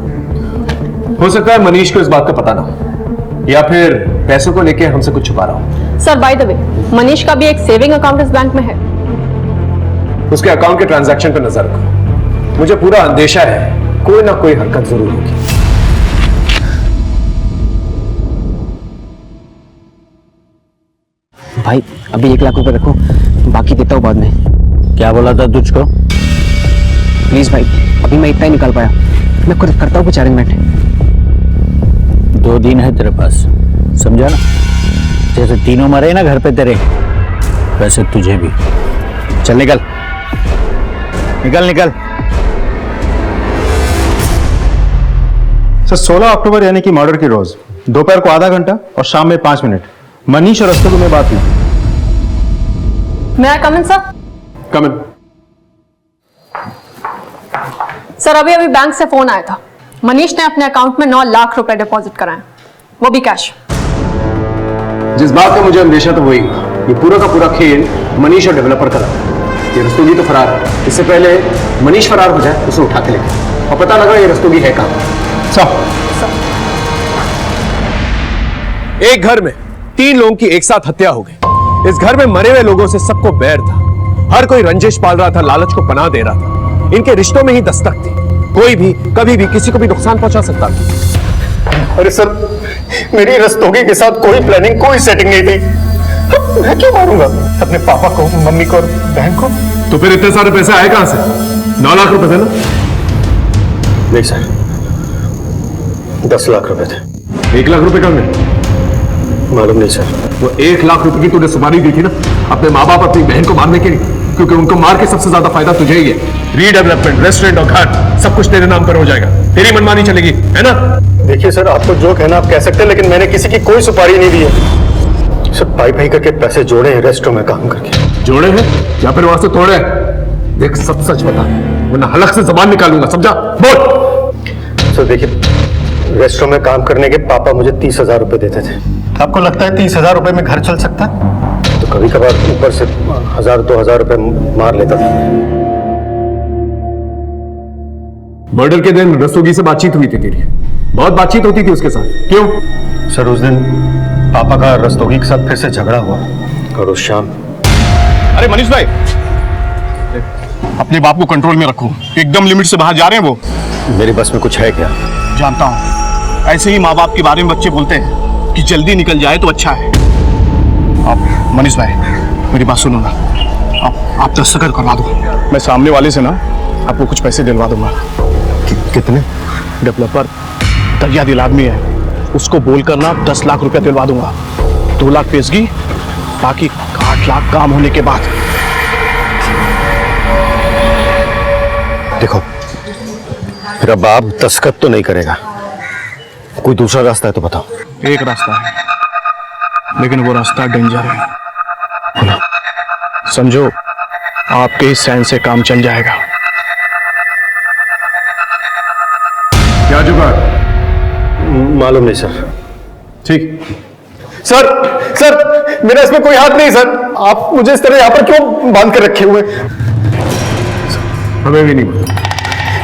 हो सकता है मनीष को इस बात का पता ना हो, या फिर पैसों को लेकर हमसे कुछ छुपा रहा हो। Sir by the way, Manish का भी एक सेविंग अकाउंट इस बैंक में है। उसके अकाउंट के ट्रांजैक्शन पर नजर रखो, मुझे पूरा अंदेशा है कोई ना कोई हरकत जरूर होगी। भाई अभी 1 लाख रुपए रखो, बाकी देता हूँ बाद में। क्या बोला था तुझको? प्लीज भाई, अभी मैं इतना ही निकाल पाया, मैं खुद करता हूँ कुछ अरेंजमेंट। 2 दिन है तेरे पास, समझा ना? जैसे तीनों मरे ना घर पे तेरे, वैसे तुझे भी। चल निकल निकल निकल। सर 16 अक्टूबर यानी कि मर्डर की रोज दोपहर को आधा घंटा और शाम में 5 मिनट मनीष और रस्तोगी में बात हुई। मैं कम इन सर। कम इन। सर अभी अभी बैंक से फोन आया था। मनीष ने अपने अकाउंट में 9 लाख रुपए डिपॉजिट कराए, वो भी कैश। जिस बात का मुझे अंदेशा था वही, ये पूरा का पूरा खेल मनीष और डेवलपर का लगा। ये रस्तोगी तो फरार है, इससे पहले मनीष फरार हो जाए उसे उठा के लेके, और पता लगा ये रस्तोगी है कहां। एक घर में 3 लोगों की एक साथ हत्या हो गई। इस घर में मरे हुए लोगों से सबको बैर था, हर कोई रंजिश पाल रहा था, लालच को पनाह दे रहा था। इनके रिश्तों में ही दस्तक थी, कोई भी कभी भी किसी को भी नुकसान पहुंचा सकता था। अरे सर, मेरी रस्तोगी के साथ कोई प्लानिंग, कोई सेटिंग नहीं थी। मैं क्यों मारूंगा अपने पापा को, मम्मी को और बहन को? तो फिर इतने सारे पैसे आए कहां से? 9 लाख रुपए थे ना? नहीं सर, 10 लाख रुपए थे। 1 लाख रुपए कहां गए? मालूम नहीं सर। वो 1 लाख रुपए की तूने सुपारी दी थी ना अपने माँ बाप अपनी बहन को मारने के लिए, क्योंकि उनको मार के सबसे ज्यादा फायदा तुझे ही है। रीडेवलपमेंट, रेस्टोरेंट और घर सब कुछ तेरे नाम पर हो जाएगा, तेरी मनमानी चलेगी, है ना? देखिए सर, आपको जो कहना आप कह सकते हैं, लेकिन मैंने किसी की कोई सुपारी नहीं दी है। सब भाई भाई करके पैसे जोड़े हैं रेस्टोरेंट में काम करके। जोड़े हैं या फिर वहां से तोड़े हैं? देख सब सच बता, वरना हलक से जबान निकालूंगा, समझा? बोल। सर देखिए, रेस्टोरेंट में काम करने के पापा मुझे 30,000 रुपए देते थे। आपको लगता है 30,000 रुपए में घर चल सकता है? तो कभी कभार ऊपर से 1,000-2,000 रुपए मार लेता था। मर्डर के दिन रस्तोगी से बातचीत हुई थी तेरी? बहुत बातचीत होती थी उसके साथ, क्यों? सर उस दिन पापा का रस्तोगी के साथ फिर से झगड़ा हुआ, और उस शाम। अरे मनीष भाई, अपने बाप को कंट्रोल में रखो, एकदम लिमिट से बाहर जा रहे हैं वो। मेरे बस में कुछ है क्या? जानता हूं, ऐसे ही माँ बाप के बारे में बच्चे बोलते हैं कि जल्दी निकल जाए तो अच्छा है। आप मनीष भाई मेरी बात सुनो ना, आप दस्तखत करवा दो, मैं सामने वाले से ना आपको कुछ पैसे दिलवा दूंगा। कितने? डेवलपर दरिया दिल आदमी है, उसको बोलकर ना 10 लाख रुपया दिलवा दूंगा। 2 लाख पेशगी, बाकी 8 लाख काम होने के बाद। देखो, मेरा बाप दस्तखत तो नहीं करेगा, कोई दूसरा रास्ता है तो बताओ। एक रास्ता है, लेकिन वो रास्ता डेंजर है। समझो, आपके इस साइन से काम चल जाएगा। क्या जुगाड़? मालूम नहीं सर। ठीक। सर मेरा इसमें कोई हाथ नहीं सर, आप मुझे इस तरह यहाँ पर क्यों बांध कर रखे हुए? हमें भी नहीं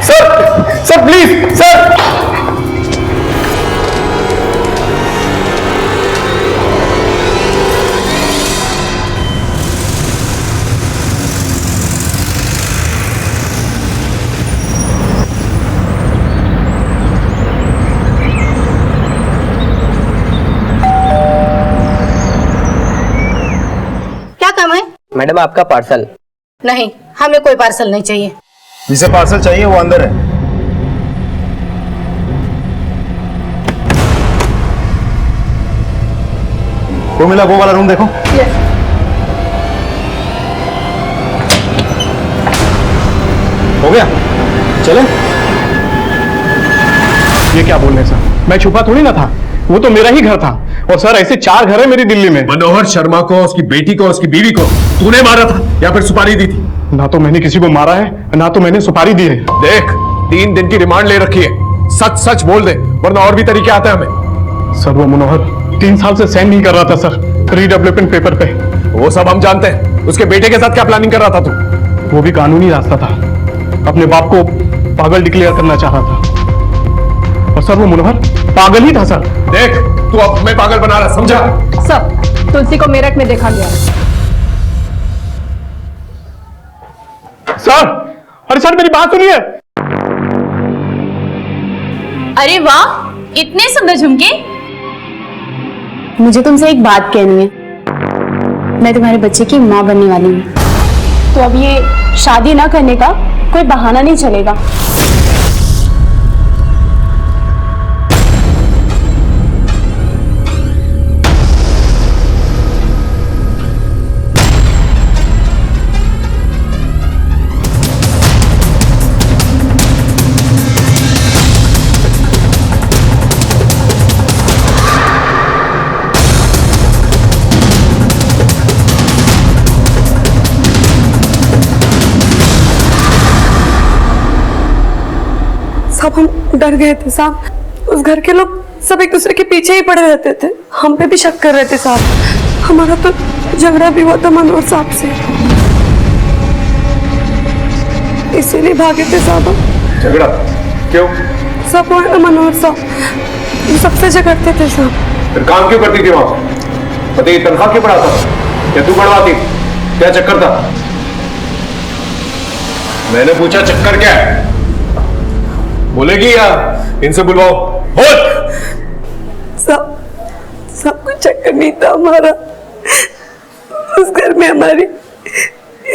सर प्लीज सर। मैडम आपका पार्सल। नहीं, हमें कोई पार्सल नहीं चाहिए। जिसे पार्सल चाहिए वो अंदर है। वो मिला, वो वाला रूम देखो। हो गया, चले। ये क्या बोल रहे सर, मैं छुपा थोड़ी ना था, वो तो मेरा ही घर था। और सर ऐसे 4 घर है मेरी दिल्ली में। मनोहर शर्मा को, उसकी बेटी को, उसकी बीवी को तूने मारा था या फिर सुपारी दी थी? ना तो मैंने किसी को मारा है, ना तो मैंने सुपारी दी है। देख, 3 दिन की रिमांड ले रखी है, सच सच बोल दे, वरना और भी तरीके आते हैं हमें। सर वो मनोहर 3 साल से साइन नहीं कर रहा था सर, रीडेवलपमेंट पेपर पे। वो सब हम जानते हैं। उसके बेटे के साथ क्या प्लानिंग कर रहा था तू? वो भी कानूनी रास्ता था, अपने बाप को पागल डिक्लेयर करना चाह रहा था। और सर वो मनोहर पागल ही था सर। देख, तू अब मैं पागल बना रहा, समझा? सर, तुलसी को मेरठ में देखा गया। सर, अरे सर मेरी बात सुनिए। अरे वाह, इतने सुंदर झुमके। मुझे तुमसे एक बात कहनी है, मैं तुम्हारे बच्चे की माँ बनने वाली हूँ। तो अब ये शादी ना करने का कोई बहाना नहीं चलेगा। साहब हम डर गए थे साहब। उस घर के लोग सब एक दूसरे के पीछे ही पड़े रहते थे, हम पे भी शक कर रहे थे साहब। हमारा तो झगड़ा भी हुआ था मनोहर साहब से, इसीलिए भागे थे साहब। झगड़ा क्यों? सब वो है ना मनोहर साहब, ये सबसे झगड़ते थे साहब। फिर काम क्यों करती थी वहां? पति की तनख्वाह क्यों बढ़ाता? क्या तू बढ़वाती? क्या चक्कर था? मैंने पूछा चक्कर क्या है? बोलेगी या इनसे बुलवाओ? बोल। सब कुछ चक्कर नहीं था हमारा, उस घर में हमारी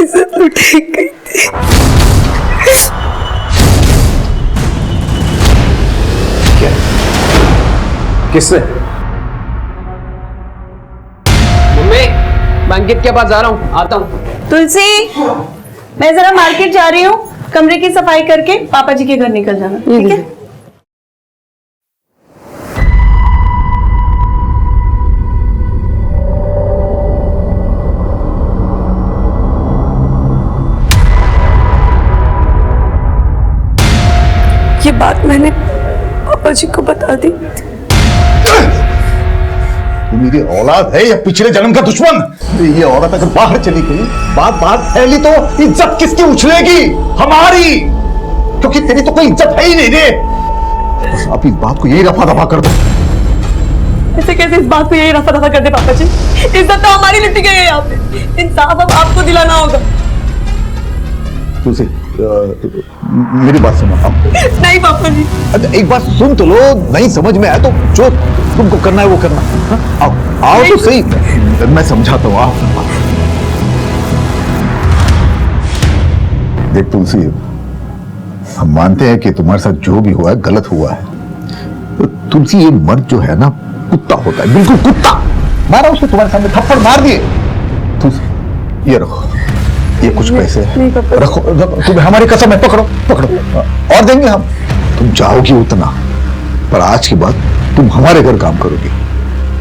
इज्जत लुटी गई थी। क्या? किससे? मम्मी, मैं अंकित के पास जा रहा हूँ, आता हूँ। तुलसी, मैं जरा मार्केट जा रही हूँ, कमरे की सफाई करके पापा जी के घर निकल जाना, ठीक है? ये बात मैंने पापा जी को बता दी। तू मेरी औलाद है या पिछले जन्म का दुश्मन? ये औरत अगर बाहर चली गई, बात फैली तो इज्जत किसकी उछलेगी? हमारी, क्योंकि तेरी तो कोई इज्जत है ही नहीं रे। बस आप इस बात को यही रफा दफा कर दो। ऐसे कैसे इस बात को यही रफा दफा कर दे पापा जी? इज्जत तो हमारी लुटी गई है यहाँ पे, इंसाफ अब आपको दिलाना होगा। तुलसी, मेरी बात सुनो। नहीं पापा जी। अच्छा एक बात सुन तो लो, नहीं समझ में आया तो जो तुमको करना है वो करना। आओ आओ तो सही, मैं समझाता हूँ। आओ। देख तुलसी, हम मानते हैं कि तुम्हारे साथ जो भी हुआ है गलत हुआ है, तो तुलसी ये मर्द जो है ना कुत्ता होता है, बिल्कुल कुत्ता। मारा उसने तुम्हारे सामने, थप्पड़ मार दिए। तुलसी ये रखो, ये कुछ पैसे रखो, तुम्हें हमारी कसम है, पकड़ो पकड़ो, और देंगे हम। तुम चाहोगी उतना, पर आज के बाद तुम हमारे घर काम करोगी,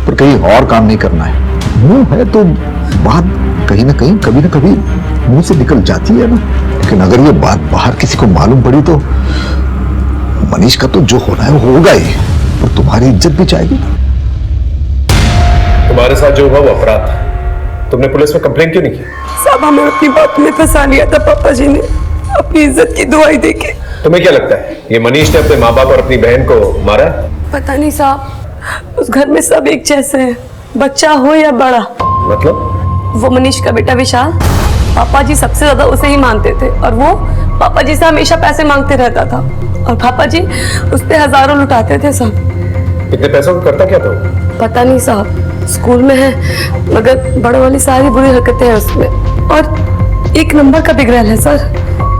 पर कहीं और काम नहीं करना है। मुंह है तो बात कहीं ना कहीं कभी ना कभी मुंह से निकल जाती है ना, लेकिन अगर ये बात बाहर किसी को मालूम पड़ी तो मनीष का तो जो होना है वो होगा ही, पर तुम्हारी इज्जत भी जाएगी। तुम्हारे साथ जो हुआ वो अपराध था, तुमने पुलिस में कंप्लेंट क्यों नहीं की? सब हमें अपनी बात में फंसा लिया था पापा जी ने, अपनी इज्जत की दुआई देके। तुम्हें क्या लगता है ये मनीष ने अपने माँ बाप और अपनी बहन को मारा? पता नहीं साहब, उस घर में सब एक जैसे हैं, बच्चा हो या बड़ा। मतलब? वो मनीष का बेटा विशाल, पापा जी सबसे ज्यादा उसे ही मानते थे, और वो पापा जी से हमेशा पैसे मांगते रहता था, और पापा जी उस पे हजारों लुटाते थे सब। इतने पैसों को करता क्या था? पता नहीं साहब, स्कूल में है मगर बड़ों वाली सारी बुरी हरकतें हैं उसमें, और एक नंबर का बिगड़ैल है सर।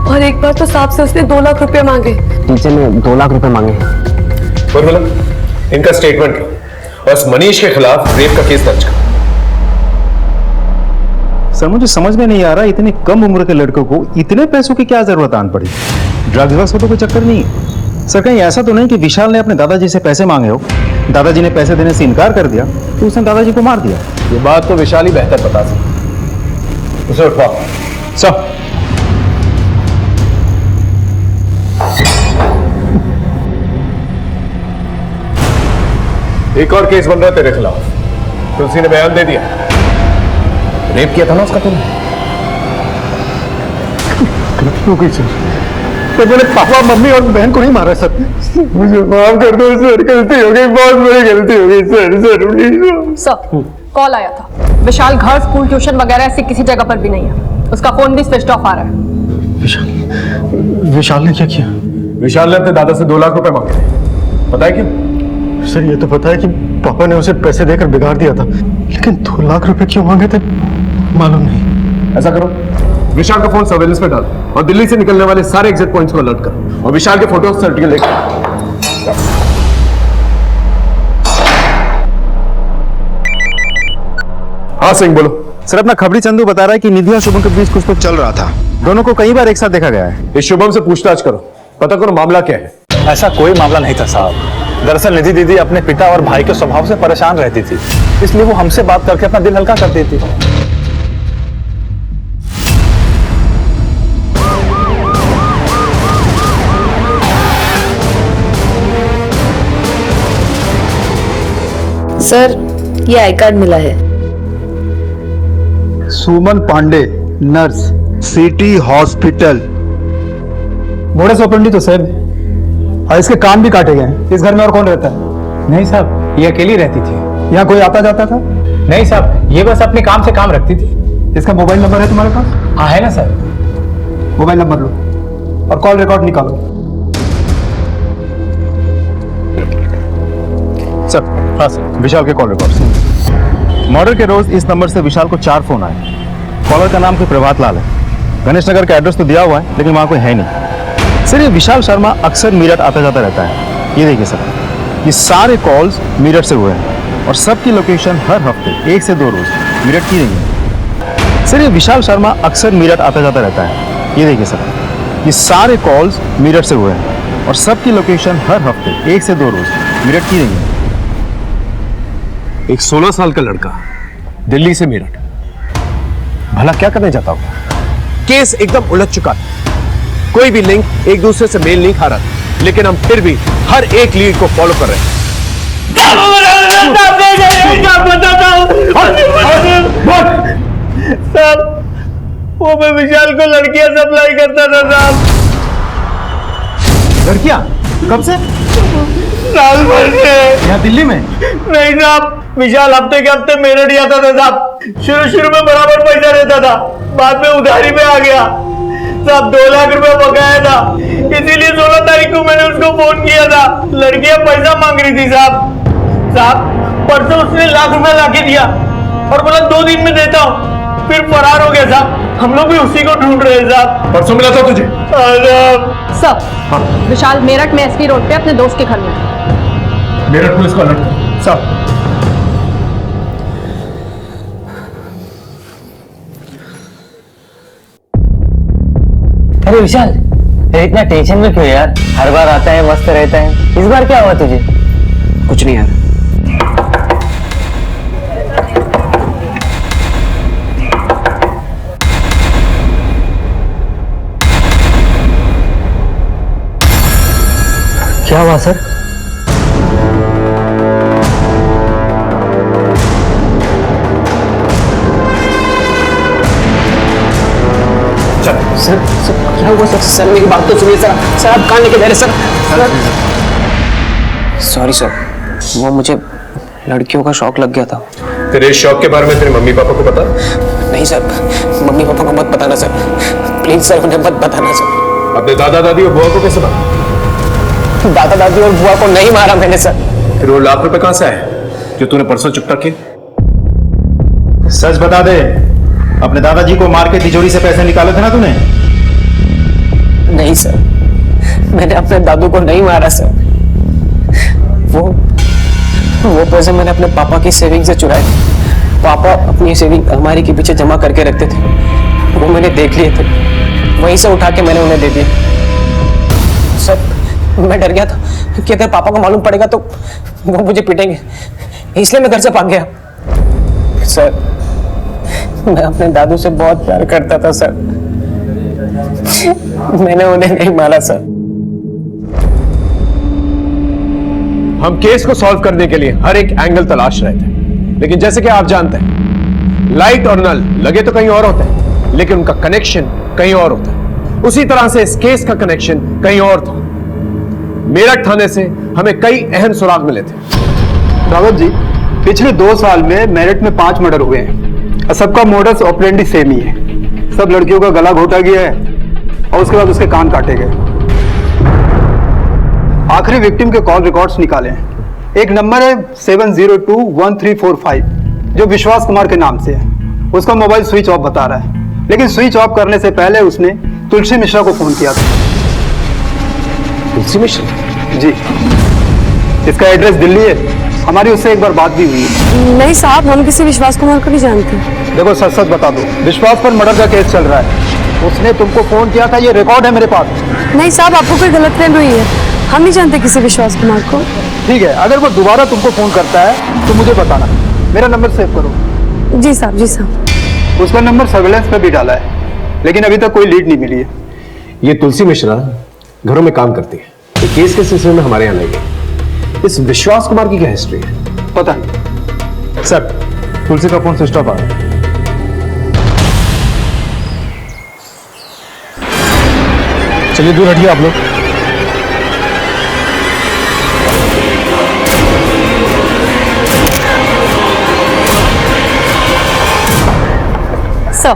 और एक बार तो साहब से उसने 2 लाख रुपए मांगे। टीचर ने 2 लाख रुपए मांगे। इनका स्टेटमेंट लो और इस मनीष के खिलाफ रेप का केस दर्ज करो। सर मुझे समझ में नहीं आ रहा, इतने कम उम्र के लड़कों को इतने पैसों की क्या जरूरत आन पड़ी? ड्रग्स का तो कोई चक्कर नहीं है। सर कहीं ऐसा तो नहीं कि विशाल ने अपने दादाजी से पैसे मांगे हो, दादाजी ने पैसे देने से इनकार कर दिया तो उसने दादाजी को मार दिया? ये बात तो विशाल ही बेहतर बता सकता। उसे उठवा सब। एक और केस बन रहा है तेरे खिलाफ, तुलसी ने बयान दे दिया, रेप किया था ना उसका तुमने? गलती हो गई सर, तो मैंने पापा मम्मी और बहन को नहीं मारा सर, मुझे माफ कर दो सर, गलती हो गई, बहुत बड़ी गलती हो गई sir. Sir please. Sir call आया था, विशाल घर स्कूल ट्यूशन वगैरह ऐसी किसी जगह पर भी नहीं है, उसका फोन भी स्विच ऑफ आ रहा है। विशाल ने क्या किया? विशाल ने अपने दादा से 2 लाख रुपए मांगे थे, पता है क्यों? सर ये तो पता है कि पापा ने उसे पैसे देकर बिगाड़ दिया था, लेकिन 2 लाख रुपए क्यों मांगे थे मालूम नहीं। ऐसा करो, विशाल का फोन सर्वेलेंस पे डाल और दिल्ली से निकलने वाले सारे एग्जिट पॉइंट्स को अलर्ट करो, और विशाल के फोटो सर्टिफिकेट लेकर। हाँ सिंह बोलो। सर अपना खबरी चंदू बता रहा है कि निधि और शुभम के बीच कुछ तो चल रहा था, दोनों को कई बार एक साथ देखा गया है। इस शुभम से पूछताछ करो, पता करो मामला क्या है। ऐसा कोई मामला नहीं था साहब, दरअसल निधि दीदी अपने पिता और भाई के स्वभाव से परेशान रहती थी, इसलिए वो हमसे बात करके अपना दिल हल्का करती थी। सर ये आई कार्ड मिला है। Suman Pandey, nurse, city hospital. Modus operandi तो सेम है और इसके कान भी काटे गए हैं। इस घर में और कौन रहता है? नहीं साहब, ये अकेली रहती थी। यहाँ कोई आता जाता था? नहीं साहब, ये बस अपने काम से काम रखती थी। इसका मोबाइल नंबर है तुम्हारे पास? हाँ है ना सर। मोबाइल नंबर लो और कॉल रिकॉर्ड निकालो। सर। हाँ सर, विशाल के कॉल रिकॉर्ड। मर्डर के रोज इस नंबर से विशाल को 4 फोन आए। कॉलर का नाम कोई प्रभात लाल है। गणेश नगर का एड्रेस तो दिया हुआ है लेकिन वहाँ कोई है नहीं। सर ये विशाल शर्मा अक्सर मीरठ आता जाता रहता है। ये देखिए सर, ये सारे कॉल्स मीरठ से हुए हैं और सबकी लोकेशन हर हफ्ते 1 से 2 रोज मीरठ की नहीं है। सर ये विशाल शर्मा अक्सर मीरठ आता जाता रहता है। ये देखिए सर, ये सारे कॉल्स मीरठ से हुए हैं और सबकी लोकेशन हर हफ्ते 1 से 2 रोज मीरठ की नहीं है। एक 16 साल का लड़का दिल्ली से मेरठ भला क्या करने जाता होगा? केस एकदम उलझ चुका था। कोई भी लिंक एक दूसरे से मेल नहीं खा रहा था, लेकिन हम फिर भी हर एक लीड को फॉलो कर रहे हैं। साहब, वो मैं विशाल को लड़कियां सप्लाई करता था साहब। लड़कियां? कब से? साल भर से। यहाँ दिल्ली में? नहीं साहब, विशाल हफ्ते के हफ्ते मेरठ ही आता था साहब। शुरू में बराबर पैसा देता था, बाद में उधारी में आ गया साहब। 2 लाख रुपए बकाया था, इसीलिए 16 तारीख को मैंने उसको फोन किया था। लड़कियां पैसा मांग रही थी साहब। परसों उसने 1 लाख रुपए लाके दिया और बोला 2 दिन में देता हूँ, फिर फरार हो गया साहब। हम लोग भी उसी को ढूंढ रहे हैं साहब। परसों मिला था तुझे? सर, विशाल मेरठ में एसपी रोड पे अपने दोस्त के घर में। मेरठ पुलिस को अलर्ट कर साहब। अरे विशाल, इतना टेंशन में क्यों यार? हर बार आता है मस्त रहता है, इस बार क्या हुआ तुझे? कुछ नहीं यार। क्या हुआ सर? सर क्या हुआ सर? सर मेरी बात तो सुनिए सर। सर आप कहाँ लेके जा रहे सर? सॉरी सर, वो मुझे लड़कियों का शौक लग गया था। तेरे शौक के बारे में तेरे मम्मी पापा को पता? नहीं सर, मम्मी पापा को मत बताना सर, प्लीज सर, उन्हें मत बताना सर। अपने दादा दादी और बुआ को कैसे पता? दादा दादी और बुआ को नहीं मारा मैंने सर। फिर वो 1 लाख रुपए कहां से आए जो तूने परसों चुकता किए? सच बता दे, अपने दादाजी को मार के तिजोरी से पैसे निकाले थे ना तूने? नहीं सर, मैंने अपने दादू को नहीं मारा सर। वो पैसे मैंने अपने पापा की सेविंग से चुराए थे। पापा अपनी सेविंग अलमारी के पीछे जमा करके रखते थे, वो मैंने देख लिए थे, वहीं से उठा के मैंने उन्हें दे दिए। सर मैं डर गया था कि अगर पापा को मालूम पड़ेगा तो वो मुझे पीटेंगे, इसलिए मैं घर से भाग गया। सर मैं अपने दादू से बहुत प्यार करता था सर, मैंने उन्हें नहीं मारा सर। हम केस को सॉल्व करने के लिए हर एक एंगल तलाश रहे थे, लेकिन जैसे कि आप जानते हैं, लाइट और नल लगे तो कहीं और होते हैं, लेकिन उनका कनेक्शन कहीं और होता है। उसी तरह से इस केस का कनेक्शन कहीं और था। मेरठ थाने से हमें कई अहम सुराग मिले थे। रावत जी, पिछले 2 साल में मेरठ में 5 मर्डर हुए हैं और सबका मोडस ऑपरेंडी सेम ही है। सब लड़कियों का गला घोटा गया है और उसके बाद उसके कान काटे गए। आखिरी विक्टिम के कॉल रिकॉर्ड्स निकाले हैं। एक नंबर है 7021345 जो विश्वास कुमार के नाम से है। उसका मोबाइल स्विच ऑफ बता रहा है, लेकिन स्विच ऑफ करने से पहले उसने तुलसी मिश्रा को फोन किया था। तुलसी मिश्रा? जी, इसका एड्रेस दिल्ली है। हमारी उससे एक बार बात भी हुई है। नहीं साहब, हम किसी विश्वास कुमार को नहीं जानते। देखो सच सच बता दो, विश्वास पर मर्डर का केस चल रहा है। उसने तुमको फोन किया था, ये रिकॉर्ड है मेरे पास। नहीं साहब, आपको कोई गलतफहमी हुई है, हम नहीं जानते किसी विश्वास कुमार को। ठीक है, अगर वो दोबारा तुमको फोन करता है तो मुझे बताना। मेरा नंबर सेव करो। जी साहब, जी साहब। उसका नंबर सर्वेलेंस पे भी डाला है, लेकिन अभी तक कोई लीड नहीं मिली है। ये तुलसी मिश्रा घरों में काम करती है। ये केस के सिलसिले में हमारे यहाँ नहीं है। इस विश्वास कुमार की क्या हिस्ट्री है? पता नहीं, सर तुलसी का फोन स्विच ऑफ आ रहा है। चलिए दूर हटिए आप लोग। सर,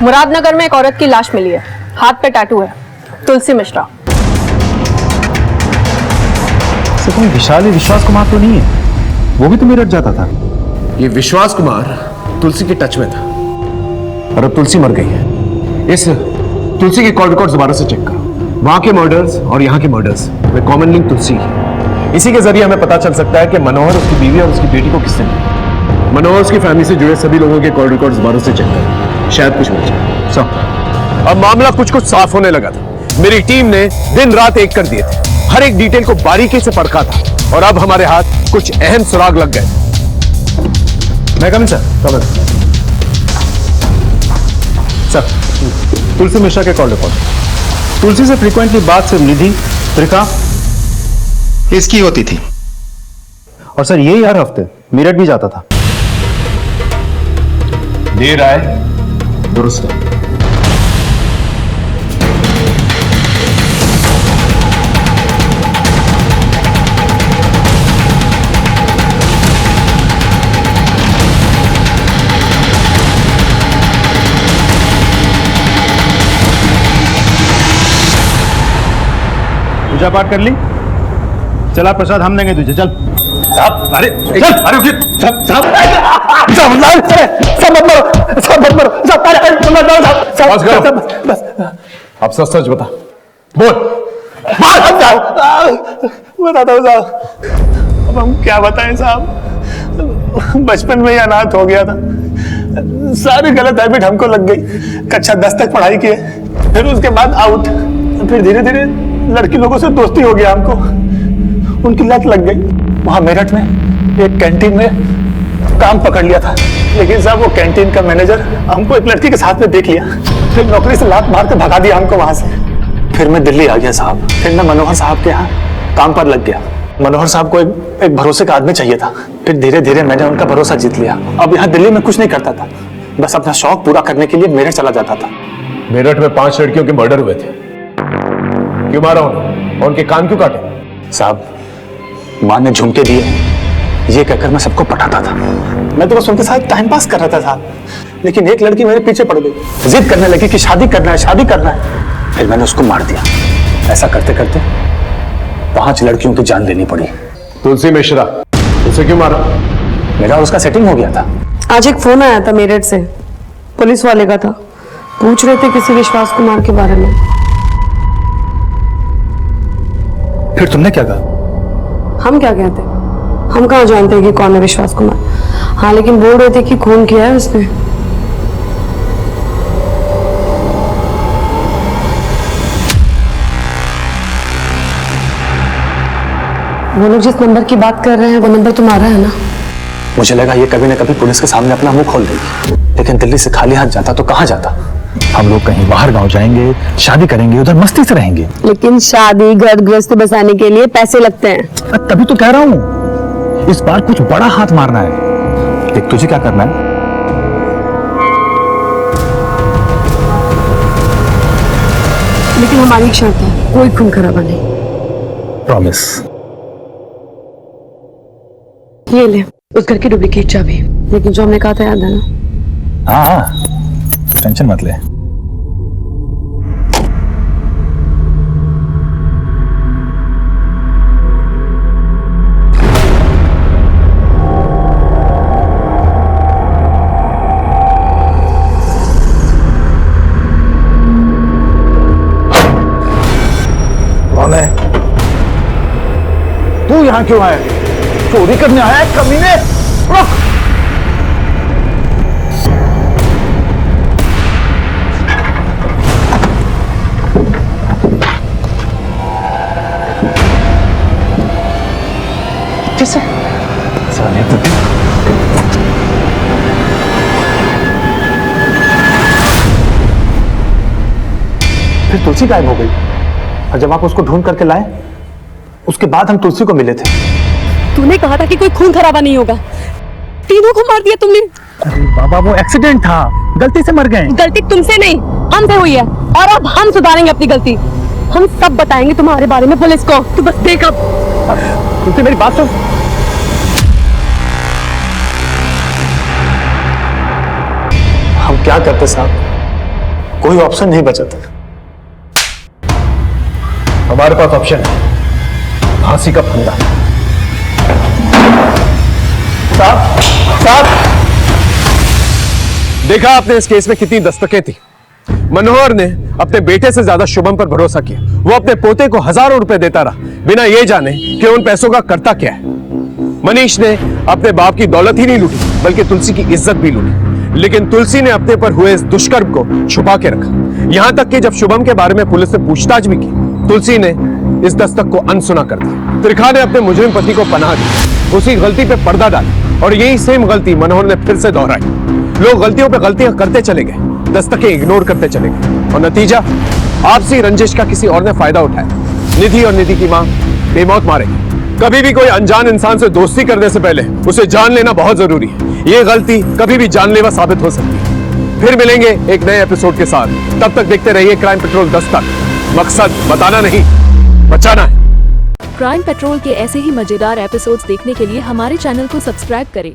मुरादनगर में एक औरत की लाश मिली है, हाथ पे टैटू है, तुलसी मिश्रा। सर कोई विशाली विश्वास कुमार तो नहीं है? वो भी तो मेरठ जाता था। ये विश्वास कुमार तुलसी के टच में था और अब तुलसी मर गई है। इस तुलसी के कॉल रिकॉर्ड दोबारा से चेक करो। वहां के मर्डर्स और यहाँ के मर्डर्स में कॉमन लिंक तुलसी है। इसी के जरिए हमें पता चल सकता है कि मनोहर, उसकी बीवी और उसकी बेटी को किसने मारा। मनोहर उसकी फैमिली से जुड़े सभी लोगों के कॉल रिकॉर्ड दोबारा से चेक करो, शायद कुछ मिल जाए। सर, अब मामला कुछ कुछ साफ होने लगा था। मेरी टीम ने दिन रात एक कर दिए थे, हर एक डिटेल को बारीकी से परखा था और अब हमारे हाथ कुछ अहम सुराग लग गए। मैं कमिंग सर। सर तुलसी मिश्रा के कॉल रिकॉर्ड। तुलसी से फ्रीक्वेंटली बात सिर्फ निधि, त्रिका, इसकी होती थी और सर यही हर हफ्ते मेरठ भी जाता था। देर आए दुरुस्त। पूजा पाठ कर ली? चला प्रसाद हम देंगे तुझे, चल। साहब, अरे चल, अरे उठिए, साहब अब सच सच बता, बोल। बताता हूँ साहब। अब हम क्या बताएं साहब, बचपन में ही अनाथ हो गया था, सारी गलत हैबिट हमको लग गई। कक्षा 10 तक पढ़ाई की, फिर उसके बाद आउट, फिर धीरे धीरे लड़की लोगों से दोस्ती हो गया, हमको उनकी लत लग गई। वहां मेरठ में एक कैंटीन में काम पकड़ लिया था, लेकिन साहब वो कैंटीन का मैनेजर हमको एक लड़की के साथ में देख लिया, फिर नौकरी से लात मार के भगा दिया हमको वहां से। फिर मैं दिल्ली आ गया साहब, फिर मैं मनोहर साहब के यहाँ काम पर लग गया। मनोहर साहब को एक भरोसे का आदमी चाहिए था, फिर धीरे धीरे मैंने उनका भरोसा जीत लिया। अब यहाँ दिल्ली में कुछ नहीं करता था, बस अपना शौक पूरा करने के लिए मेरठ चला जाता था। मेरठ में 5 लड़कियों के मर्डर हुए थे, क्यों मारा उन्हें और उनके कान क्यों काटे? साहब माँ ने झुमके दिए ये कहकर मैं सबको पटाता था, मैं तो बस उनके साथ टाइम पास कर रहा था साहब। लेकिन एक लड़की मेरे पीछे पड़ गई, जिद करने लगी कि शादी करना है, शादी करना है। फिर मैंने उसको मार दिया। ऐसा करते करते 5 लड़कियों की जान लेनी पड़ी। तुलसी मिश्रा, उसे क्यों मारा? मेरा और उसका सेटिंग हो गया था। आज एक फोन आया था मेरठ से, पुलिस वाले का था, पूछ रहे थे किसी विश्वास कुमार के बारे में। फिर तुमने क्या कहा? हम क्या कहते, हम कहाँ जानते हैं कि कौन है विश्वास कुमार। हाँ, लेकिन बोल रहे थे कि खून किया है उसने। वो लोग जिस नंबर की बात कर रहे हैं वो नंबर तुम्हारा है ना? मुझे लगा ये कभी न कभी पुलिस के सामने अपना मुंह खोल देगी, लेकिन दिल्ली से खाली हाथ जाता तो कहाँ जाता। हम लोग कहीं बाहर गांव जाएंगे, शादी करेंगे, उधर मस्ती से रहेंगे। लेकिन शादी घर गृहस्थी बसाने के लिए पैसे लगते हैं। तभी तो कह रहा हूँ, इस बार कुछ बड़ा हाथ मारना है। देख तुझे क्या करना है, लेकिन हमारी शर्त है, कोई खून खराबा नहीं। प्रॉमिस। ये ले उस घर की डुप्लीकेट चाबी, लेकिन जो हमने कहा था याद है ना? हाँ, टेंशन मत ले। कौन है? तू यहाँ क्यों आया? चोरी करने आया है कमीने? रुक! कैसे? साले बुड्ढे। फिर तुलसी गायब हो गई और जब आप उसको ढूंढ करके लाए, उसके बाद हम तुलसी को मिले थे। तूने कहा था कि कोई खून खराबा नहीं होगा, तीनों को मार दिया तुमने। अरे बाबा वो एक्सीडेंट था, गलती से मर गए। गलती तुमसे नहीं हमसे हुई है और अब हम सुधारेंगे अपनी गलती। हम सब बताएंगे तुम्हारे बारे में पुलिस को। तू बस देख अब। तुमसे मेरी बात सुन। हम क्या करते साहब, कोई ऑप्शन नहीं बचा था। हमारे पास ऑप्शन है, फांसी का फंदा। साहब साहब, देखा आपने इस केस में कितनी दस्तकें थी। मनोहर ने अपने बेटे से ज्यादा शुभम पर भरोसा किया। वो अपने पोते को हजारों रुपए देता रहा बिना ये जाने कि उन पैसों का करता क्या है। मनीष ने अपने बाप की दौलत ही नहीं लूटी बल्कि तुलसी की इज्जत भी लूटी। लेकिन तुलसी ने अपने पर हुए इस दुष्कर्म को छुपा के रखा। यहां तक कि जब शुभम के बारे में पुलिस ने पूछताछ भी की, तुलसी ने इस दस्तक को अनसुना कर दिया। त्रिखा ने अपने मुजरिम पति को पनाह दी, उसी गलती पे पर्दा डाला और यही सेम गलती मनोहर ने फिर से दोहराई। लोग गलतियों पे गलतियां करते चले गए, दस्तकें इग्नोर करते चले गए और नतीजा आपसी रंजिश का किसी और ने फायदा उठाया। निधि और निधि की मां बेमौत मारेगी। कभी भी कोई अनजान इंसान से दोस्ती करने से पहले उसे जान लेना बहुत जरूरी है। ये गलती कभी भी जानलेवा साबित हो सकती है। फिर मिलेंगे एक नए एपिसोड के साथ। तब तक देखते रहिए क्राइम पेट्रोल दस्तक। मकसद बताना नहीं, बचाना है। क्राइम पेट्रोल के ऐसे ही मजेदार एपिसोड्स देखने के लिए हमारे चैनल को सब्सक्राइब करें